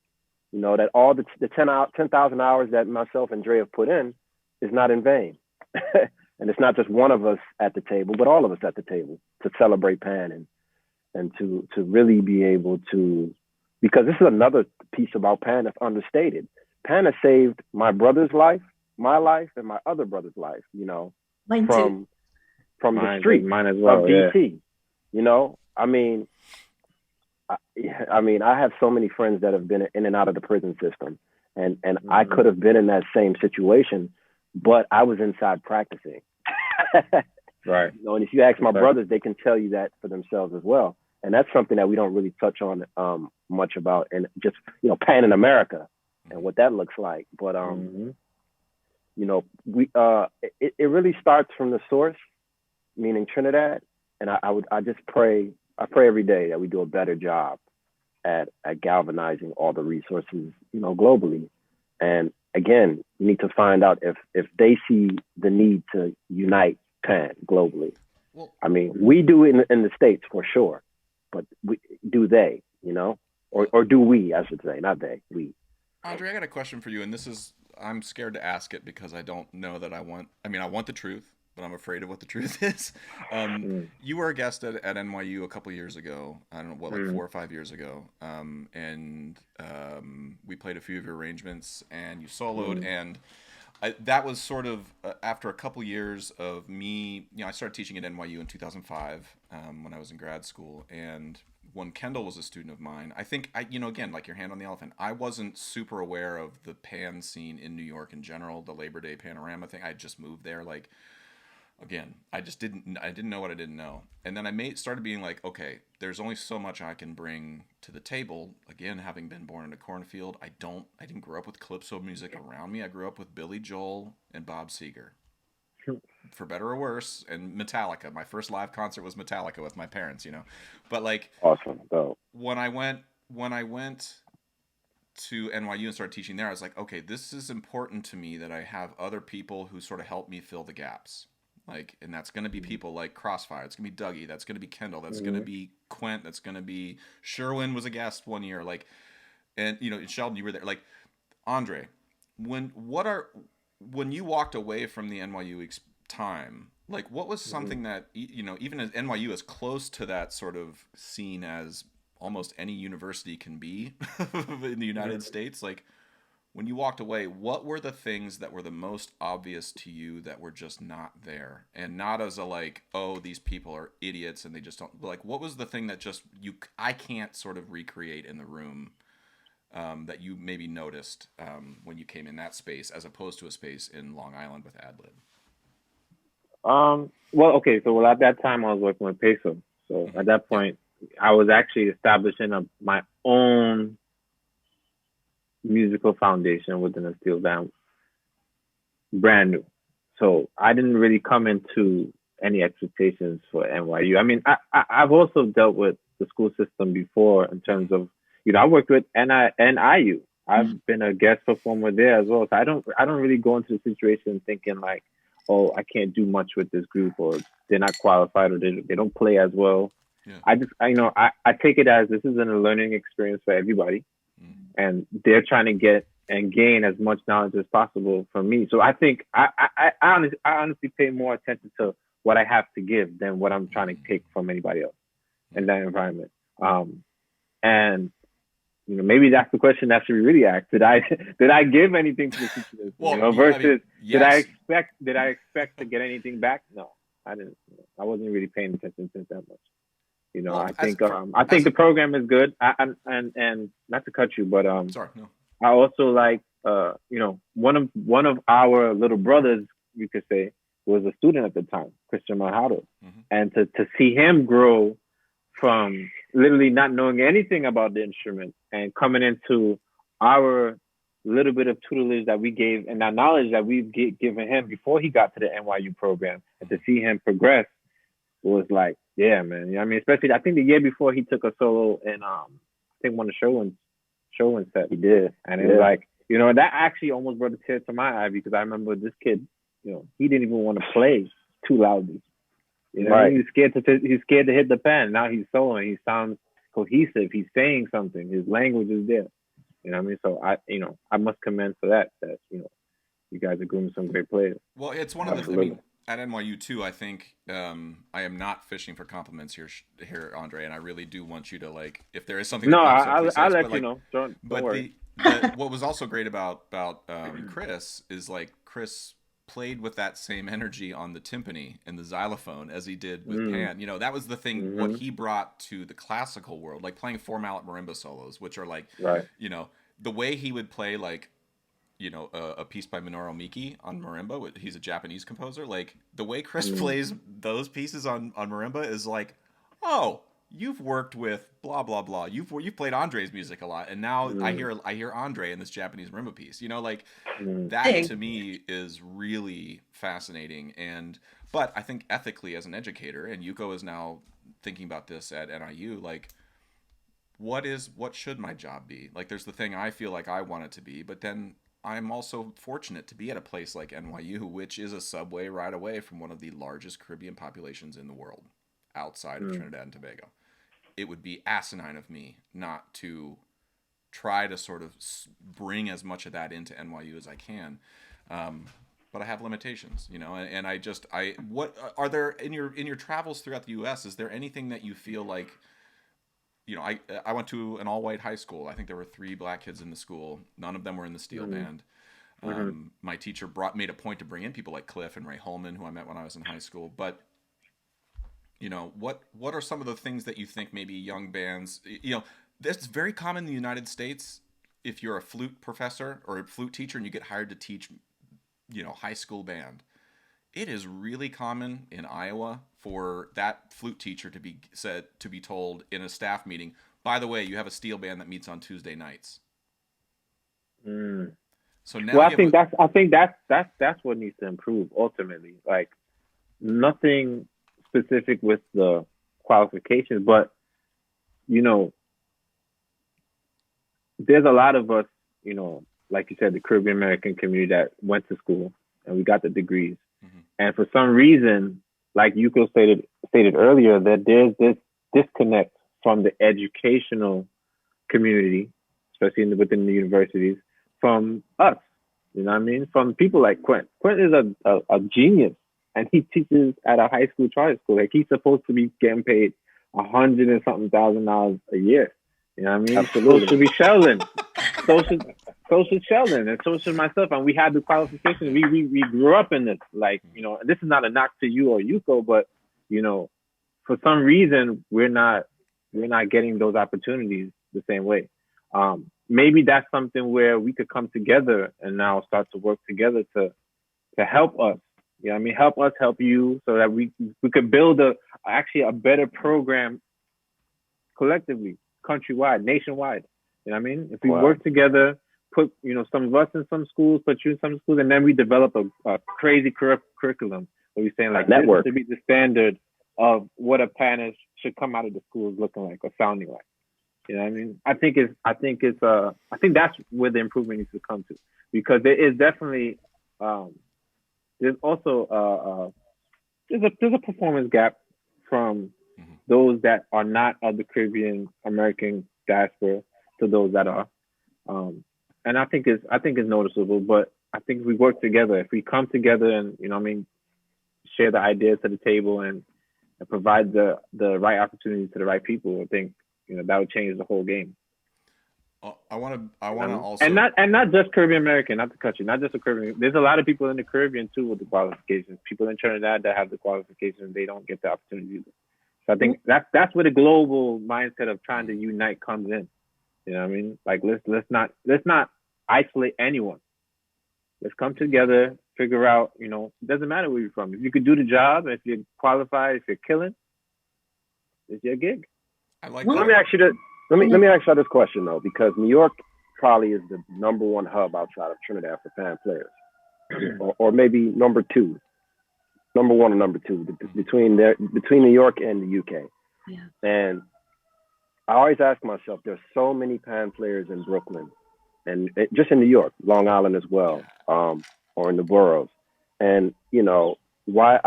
That all the 10,000 hours that myself and Dre have put in is not in vain. And it's not just one of us at the table, but all of us at the table to celebrate Pan and to really be able to, because this is another piece about Pan that's understated. Pan has saved my brother's life, my life, and my other brother's life, Mine too. from the street mine as well, of DC. I mean, I have so many friends that have been in and out of the prison system, and I could have been in that same situation, but I was inside practicing. Right. And if you ask my brothers, they can tell you that for themselves as well. And that's something that we don't really touch on much about, and just Pan in America and what that looks like. But we it really starts from the source, meaning Trinidad, and I just pray. I pray every day that we do a better job at galvanizing all the resources, globally. And again, we need to find out if they see the need to unite Pan globally. Well, I mean, we do it in the States for sure, but do they, or do we, I should say, not they, we. Andre, I got a question for you, and I'm scared to ask it because I don't know that I want the truth, but I'm afraid of what the truth is. You were a guest at NYU a couple years ago. I don't know what, like 4 or 5 years ago. And we played a few of your arrangements, and you soloed. And that was sort of after a couple years of me. I started teaching at NYU in 2005 when I was in grad school, and when Kendall was a student of mine, I think again, like your hand on the elephant, I wasn't super aware of the pan scene in New York in general, the Labor Day panorama thing. I had just moved there, like. Again, I didn't know what I didn't know. And then I started being like, okay, there's only so much I can bring to the table. Again, having been born in a cornfield, I didn't grow up with calypso music around me. I grew up with Billy Joel and Bob Seger. For better or worse, and Metallica. My first live concert was Metallica with my parents, But like awesome. Though. When I went to NYU and started teaching there, I was like, okay, this is important to me that I have other people who sort of help me fill the gaps. Like, and that's going to be people like Crossfire. It's going to be Dougie. That's going to be Kendall. That's going to be Quint. That's going to be Sherwin was a guest one year. Like, and Sheldon, you were there. Like, Andre, when you walked away from the NYU time, like, what was something that even as NYU is close to that sort of scene as almost any university can be in the United States, like. When you walked away, what were the things that were the most obvious to you that were just not there? And not as a like, oh, these people are idiots and they just don't, like, what was the thing that just I can't sort of recreate in the room that you maybe noticed when you came in that space as opposed to a space in Long Island with Adlib? Well, at that time I was working with Peso. So at that point, I was actually establishing my own musical foundation within a steel band, brand new. So I didn't really come into any expectations for NYU. I mean, I've also dealt with the school system before in terms of, I worked with NIU. I've been a guest performer there as well. So I don't really go into the situation thinking like, oh, I can't do much with this group, or they're not qualified, or they don't play as well. Yeah. I take it as this is a learning experience for everybody. And they're trying to get and gain as much knowledge as possible from me. So I think I honestly pay more attention to what I have to give than what I'm trying to take from anybody else in that environment. And maybe that's the question that should be really asked. Did I give anything to the teachers? Versus yes. Did I expect to get anything back? No, I didn't. I wasn't really paying attention to that much. I think the program is good. And not to cut you, but sorry, no. I also like one of our little brothers, you could say, was a student at the time, Christian Mahado, and to see him grow from literally not knowing anything about the instrument and coming into our little bit of tutelage that we gave and that knowledge that we've given him before he got to the NYU program, and to see him progress was like, yeah, man. I mean, especially I think the year before he took a solo in I think one of Sherwin's set he did, and it was like, that actually almost brought a tear to my eye, because I remember this kid, he didn't even want to play too loudly. Right. He's scared to hit the pen. Now he's soloing. He sounds cohesive. He's saying something. His language is there. You know what I mean? So I must commend for that you guys are grooming some great players. Well, it's one of the. I mean, at NYU too, I think I am not fishing for compliments here, Andre, and I really do want you to, like, if there is something. No, I'll let you know. Don't worry. What was also great about Chris is, like, Chris played with that same energy on the timpani and the xylophone as he did with Pan. That was the thing. What he brought to the classical world, like playing 4-mallet marimba solos, which are like, the way he would play, like, a piece by Minoru Miki on marimba. He's a Japanese composer. Like, the way Chris plays those pieces on marimba is like, oh, you've worked with blah blah blah. You've played Andre's music a lot, and now I hear Andre in this Japanese marimba piece. You know, like that to me is really fascinating. And but I think ethically as an educator, and Yuko is now thinking about this at NIU, like what should my job be? Like there's the thing I feel like I want it to be, but then I'm also fortunate to be at a place like NYU, which is a subway ride away from one of the largest Caribbean populations in the world outside of Trinidad and Tobago. It would be asinine of me not to try to sort of bring as much of that into NYU as I can. But I have limitations, you know, and what are there in your travels throughout the U.S., is there anything that you feel like, you know, I went to an all-white high school. I think there were 3 black kids in the school. None of them were in the steel band. My teacher made a point to bring in people like Cliff and Ray Holman, who I met when I was in high school. But, you know, what are some of the things that you think maybe young bands, you know, that's very common in the United States. If you're a flute professor or a flute teacher and you get hired to teach, you know, high school band, it is really common in Iowa for that flute teacher to be told in a staff meeting, by the way, you have a steel band that meets on Tuesday nights. So now, well, I think that's what needs to improve ultimately. Like nothing specific with the qualifications, but you know, there's a lot of us, you know, like you said, the Caribbean American community that went to school and we got the degrees. And for some reason, like Yuko stated earlier, that there's this disconnect from the educational community, especially within the universities, from us. You know what I mean? From people like Quint. Quint is a genius, and he teaches at a high school charter school. Like he's supposed to be getting paid $100 and something thousand a year. You know what I mean? Absolutely. So should be Sheldon. So should Sheldon, and so should myself. And we had the qualifications. We grew up in this. Like, you know, this is not a knock to you or Yuko, but you know, for some reason we're not getting those opportunities the same way. Maybe that's something where we could come together and now start to work together to help us. You know what I mean? Help us, help you, so that we could build a better program collectively, countrywide, nationwide. You know what I mean? If we work together, put, you know, some of us in some schools, put you in some schools, and then we develop a crazy curriculum where we're saying like network to be the standard of what a Spanish should come out of the schools looking like or sounding like. You know what I mean? I think that's where the improvement needs to come to, because there is definitely there's also there's a performance gap from those that are not of the Caribbean American diaspora to those that are, and I think it's noticeable. But I think if we work together, if we come together and, you know what I mean, share the ideas to the table and provide the right opportunities to the right people, I think, you know, that would change the whole game. I want to also, and not just Caribbean American, not the country, not just the Caribbean. There's a lot of people in the Caribbean too with the qualifications. People in Trinidad that have the qualifications, they don't get the opportunity either. So I think that's where the global mindset of trying to unite comes in. You know what I mean? Like let's not isolate anyone. Let's come together, figure out. You know, it doesn't matter where you're from. If you could do the job, if you're qualified, if you're killing, it's your gig. I like. Let me ask you this. Let me ask you this question though, because New York probably is the number one hub outside of Trinidad for pan players, or maybe number one or number two between New York and the UK. Yeah. And I always ask myself, there's so many pan players in Brooklyn, and just in New York, Long Island as well, or in the boroughs. And you know, why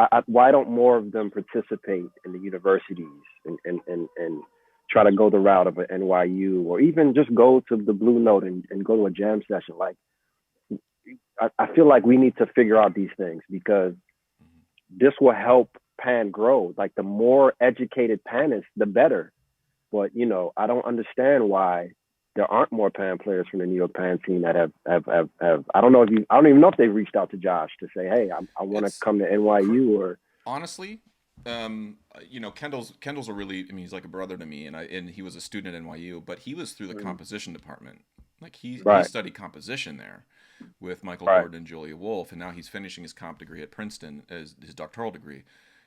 don't more of them participate in the universities and try to go the route of an NYU, or even just go to the Blue Note and go to a jam session? Like, I feel like we need to figure out these things, because this will help pan grow. Like, the more educated panists, the better. But, you know, I don't understand why there aren't more pan players from the New York pan scene that have I don't even know if they've reached out to Josh to say, hey, I want to come to NYU. Or honestly, you know, Kendall's a really, I mean, he's like a brother to me, and he was a student at NYU, but he was through the composition department. Like he studied composition there with Michael Gordon and Julia Wolf, and now he's finishing his comp degree at Princeton as his doctoral degree.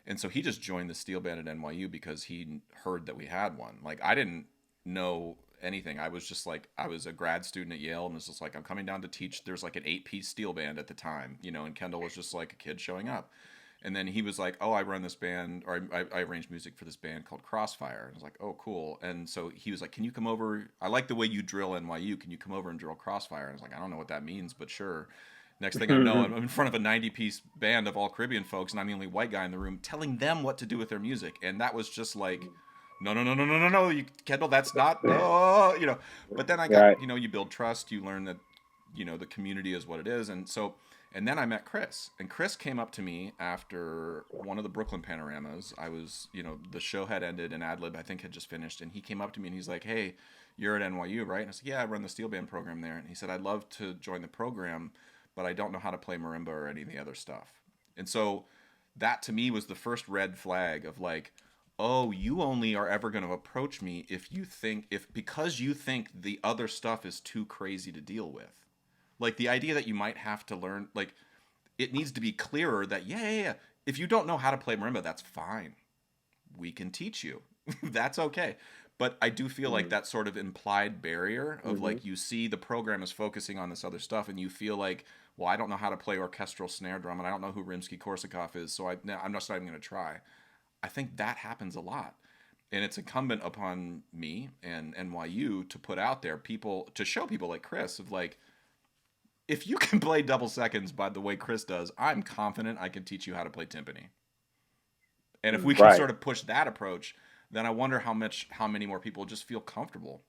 And so he just joined the steel band at NYU because he heard that we had one. Like, I didn't know anything. I was just like, I was a grad student at Yale and was just like, I'm coming down to teach. There's like an 8-piece steel band at the time, you know, and Kendall was just like a kid showing up. And then he was like, oh, I run this band, or I arrange music for this band called Crossfire. And I was like, oh, cool. And so he was like, can you come over? I like the way you drill NYU. Can you come over and drill Crossfire? And I was like, I don't know what that means, but sure. Next thing I know, I'm in front of a 90-piece band of all Caribbean folks, and I'm the only white guy in the room telling them what to do with their music. And that was just like, no, you, Kendall, that's not, no, you know. But then I got, you know, you build trust, you learn that, you know, the community is what it is. And so, and then I met Chris, and Chris came up to me after one of the Brooklyn Panoramas. I was, you know, the show had ended and Ad Lib, I think, had just finished. And he came up to me and he's like, hey, you're at NYU, right? And I said, yeah, I run the steel band program there. And he said, I'd love to join the program, but I don't know how to play marimba or any of the other stuff. And so that to me was the first red flag of like, oh, you only are ever going to approach me if you think, because you think the other stuff is too crazy to deal with. Like the idea that you might have to learn, like it needs to be clearer that, yeah. If you don't know how to play marimba, that's fine. We can teach you. That's okay. But I do feel like that sort of implied barrier of like, you see the program is focusing on this other stuff and you feel like, well, I don't know how to play orchestral snare drum and I don't know who Rimsky-Korsakov is. So I'm just not even going to try. I think that happens a lot. And it's incumbent upon me and NYU to put out there people, to show people like Chris of like, if you can play double seconds by the way Chris does, I'm confident I can teach you how to play timpani. And if we can sort of push that approach, then I wonder how many more people just feel comfortable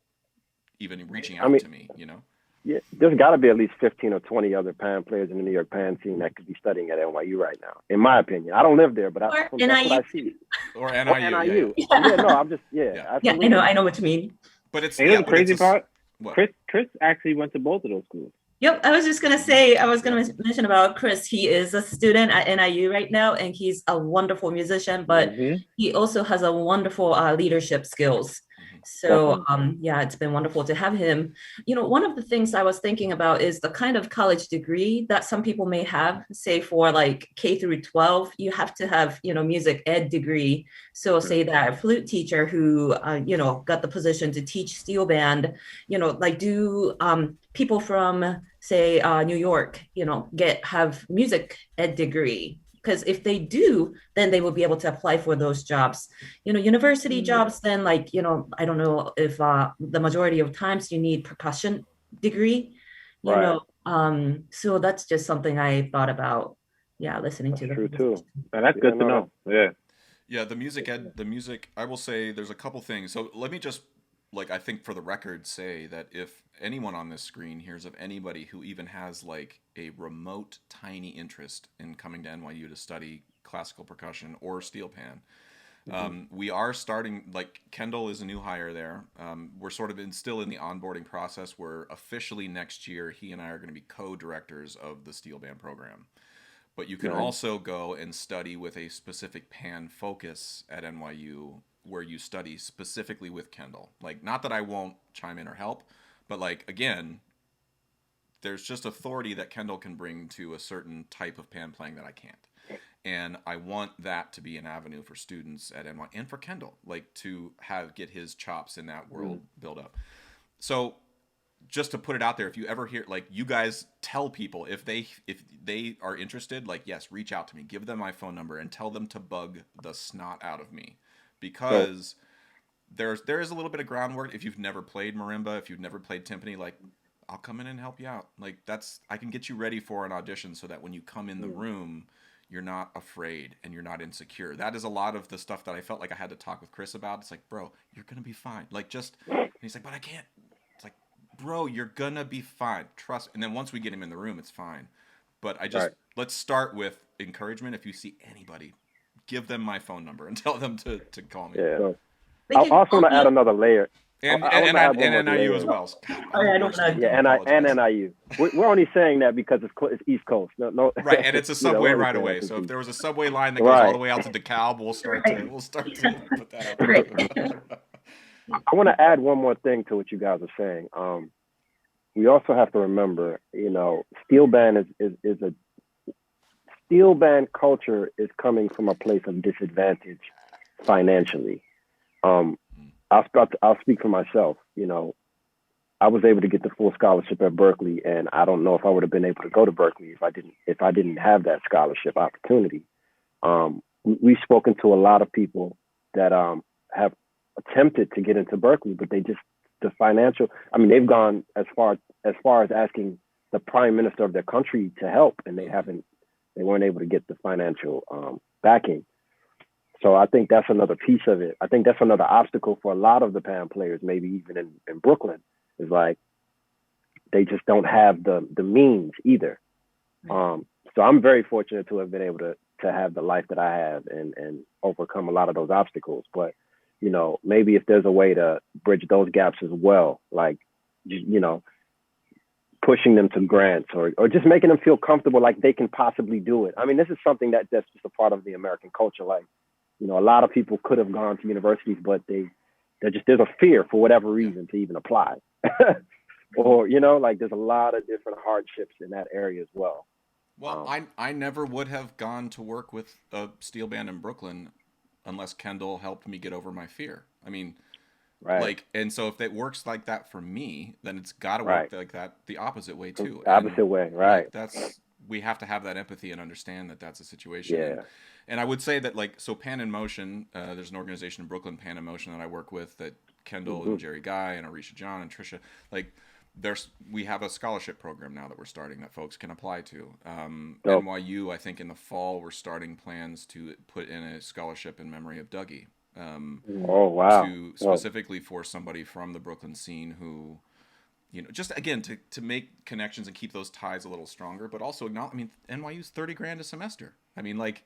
even reaching out to me, you know? Yeah, there's got to be at least 15 or 20 other pan players in the New York pan scene that could be studying at NYU right now, in my opinion. I don't live there, but that's what I see. Or NIU. Yeah, no, I'm just, absolutely. Yeah, I know what you mean. But it's the crazy part. Chris actually went to both of those schools. Yep, I was just going to say, I was going to mention about Chris. He is a student at NIU right now, and he's a wonderful musician, but he also has a wonderful leadership skills. So it's been wonderful to have him. You know, one of the things I was thinking about is the kind of college degree that some people may have, say for like K through 12, you have to have, you know, music ed degree. So say that a flute teacher who, got the position to teach steel band, you know, like do people from say New York, you know, have music ed degree. Because if they do, then they will be able to apply for those jobs. You know, university jobs, then like, you know, I don't know if the majority of times you need percussion degree, you know. So that's just something I thought about. Yeah, listening to true too. And that's good to know. Yeah, the music, I will say there's a couple things. So let me just, like, I think for the record say that if anyone on this screen hears of anybody who even has like a remote tiny interest in coming to NYU to study classical percussion or steel pan, we are starting, like Kendall is a new hire there. We're sort of still in the onboarding process where officially next year he and I are going to be co-directors of the steel band program. But you can also go and study with a specific pan focus at NYU where you study specifically with Kendall. Like, not that I won't chime in or help, but like, again, there's just authority that Kendall can bring to a certain type of pan playing that I can't. And I want that to be an avenue for students at NYU and for Kendall, like to get his chops in that world build up. So just to put it out there, if you ever hear, like, you guys tell people if they are interested, like, yes, reach out to me, give them my phone number and tell them to bug the snot out of me. Because there is a little bit of groundwork. If you've never played marimba, if you've never played timpani, like, I'll come in and help you out. Like, I can get you ready for an audition so that when you come in the room, you're not afraid and you're not insecure. That is a lot of the stuff that I felt like I had to talk with Chris about. It's like, bro, you're going to be fine. Like, and he's like, but I can't. It's like, bro, you're going to be fine. Trust. And then once we get him in the room, it's fine. But let's start with encouragement. If you see anybody, give them my phone number and tell them to call me. Yeah. So, I also want to add another layer. And NIU as well. And NIU. We're only saying that because it's East Coast. No. Right, and it's a subway right away. So if there was a subway line that goes all the way out to DeKalb, we'll start to put that up. I want to add one more thing to what you guys are saying. We also have to remember, you know, steel band is steel band culture is coming from a place of disadvantage financially. Um, I'll speak for myself. You know, I was able to get the full scholarship at Berkeley, and I don't know if I would have been able to go to Berkeley if I didn't have that scholarship opportunity. We've spoken to a lot of people that have attempted to get into Berkeley, but the financial. I mean, they've gone as far as asking the prime minister of their country to help, and they weren't able to get the financial backing. So I think that's another piece of it. I think that's another obstacle for a lot of the PAM players, maybe even in Brooklyn, is like they just don't have the means either. So I'm very fortunate to have been able to have the life that I have and overcome a lot of those obstacles. But, you know, maybe if there's a way to bridge those gaps as well, like, you know, pushing them to grants or just making them feel comfortable like they can possibly do it. I mean, this is something that's just a part of the American culture. Like, you know, a lot of people could have gone to universities, but there's a fear for whatever reason to even apply. Or, you know, like there's a lot of different hardships in that area as well. Well, I never would have gone to work with a steel band in Brooklyn unless Kendall helped me get over my fear. I mean, right. Like, and so if it works like that for me, then it's got to work like that the opposite way too. The opposite way, right? Like, we have to have that empathy and understand that that's a situation. Yeah. And I would say that, like, so Pan in Motion, there's an organization in Brooklyn, Pan in Motion, that I work with, that Kendall and Jerry Guy and Arisha John and Trisha, like, we have a scholarship program now that we're starting that folks can apply to. NYU, I think in the fall, we're starting plans to put in a scholarship in memory of Dougie. Oh, wow. Specifically for somebody from the Brooklyn scene who, you know, just again to make connections and keep those ties a little stronger, but also not. I mean, NYU's $30,000 a semester. I mean, like,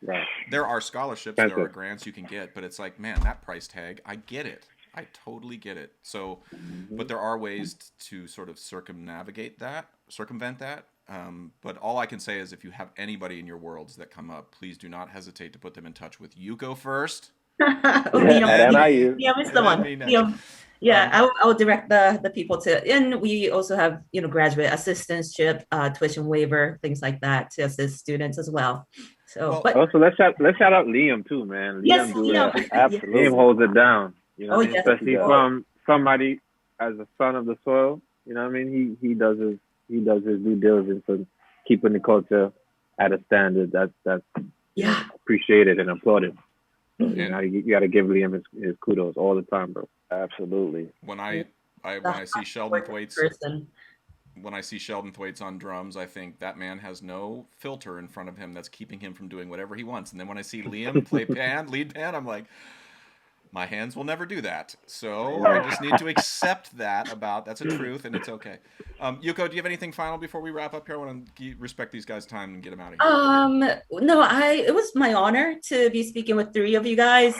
there are scholarships, there are grants you can get, but it's like, man, that price tag, I get it. I totally get it. So, but there are ways to sort of circumvent that. But all I can say is, if you have anybody in your worlds that come up, please do not hesitate to put them in touch with Yuko first. At NIU. Yeah, Mr. One. I'll direct the people to, and we also have, you know, graduate assistantship, tuition waiver, things like that to assist students as well. So, but also let's shout out Liam too, man. Yes, Absolutely. Liam holds it down. You know, yes, especially from somebody as a son of the soil. You know what I mean? He does his due diligence and keeping the culture at a standard that's appreciated and applauded. So, you got to give Liam his kudos all the time, bro. Absolutely. When I see Sheldon Thwaites, when I see Sheldon Thwaites on drums, I think that man has no filter in front of him that's keeping him from doing whatever he wants. And then when I see Liam play lead pan, I'm like, my hands will never do that. So I just need to accept that's a truth, and it's okay. Yuko, do you have anything final before we wrap up here? I want to respect these guys' time and get them out of here. No, it was my honor to be speaking with three of you guys.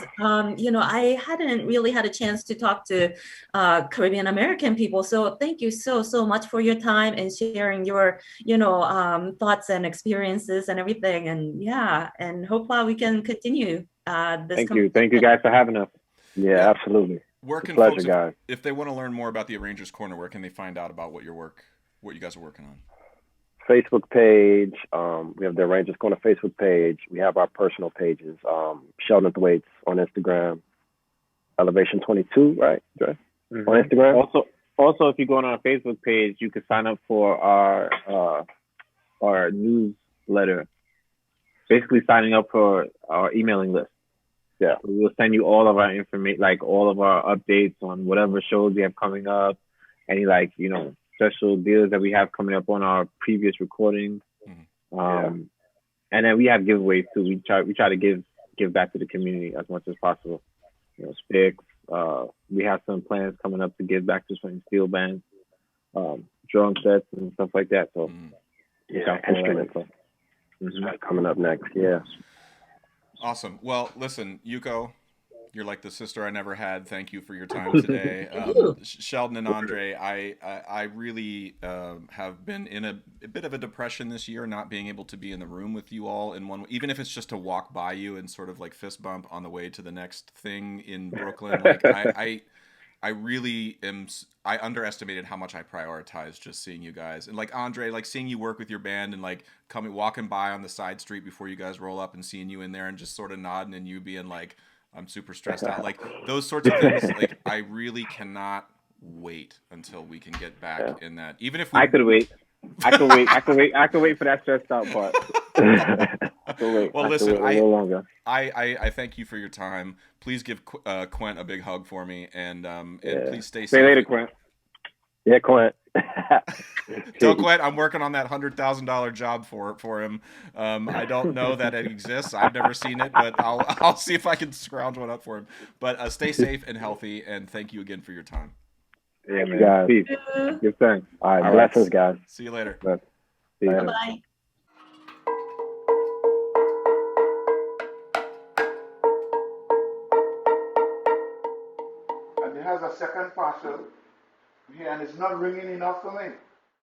You know, I hadn't really had a chance to talk to Caribbean American people. So thank you so much for your time and sharing your, you know, thoughts and experiences and everything. And hopefully we can continue this. Thank you guys for having us. Yeah, absolutely. Where can pleasure, folks, guys. If they want to learn more about the Arrangers Corner, where can they find out about what you guys are working on? Facebook page. We have the Arrangers Corner Facebook page. We have our personal pages. Sheldon Thwaites on Instagram. Elevation 22, right? On Instagram. Also, if you go on our Facebook page, you can sign up for our newsletter. Basically, signing up for our emailing list. Yeah, we'll send you all of our information, like all of our updates on whatever shows we have coming up, any, like, you know, special deals that we have coming up on our previous recordings. And then we have giveaways too. We try to give back to the community as much as possible. You know, sticks. We have some plans coming up to give back to some steel bands, drum sets and stuff like that. So instruments. Coming up next. Yeah. Awesome. Well, listen, Yuko, you're like the sister I never had. Thank you for your time today. Sheldon and Andre, I really have been in a bit of a depression this year, not being able to be in the room with you all in one, even if it's just to walk by you and sort of like fist bump on the way to the next thing in Brooklyn. Like I I really am. I underestimated how much I prioritize just seeing you guys, and like Andre, like seeing you work with your band and like walking by on the side street before you guys roll up and seeing you in there and just sort of nodding and you being like, I'm super stressed out. Like those sorts of things. Like I really cannot wait until we can get back in that. Even if we... I could wait. I could wait for that stressed out part. I could wait. Well, I could listen, wait a little longer. I thank you for your time. Please give Quint a big hug for me, and please stay safe. See you later, Quint. Yeah, Quint. Tell Quint I'm working on that $100,000 job for him. I don't know that it exists. I've never seen it, but I'll see if I can scrounge one up for him. But stay safe and healthy, and thank you again for your time. Yeah, man. Guys. Peace. Good thing. All right, blessings, guys. See you later. See you later. Bye. And it has a second parcel here, and it's not ringing enough for me.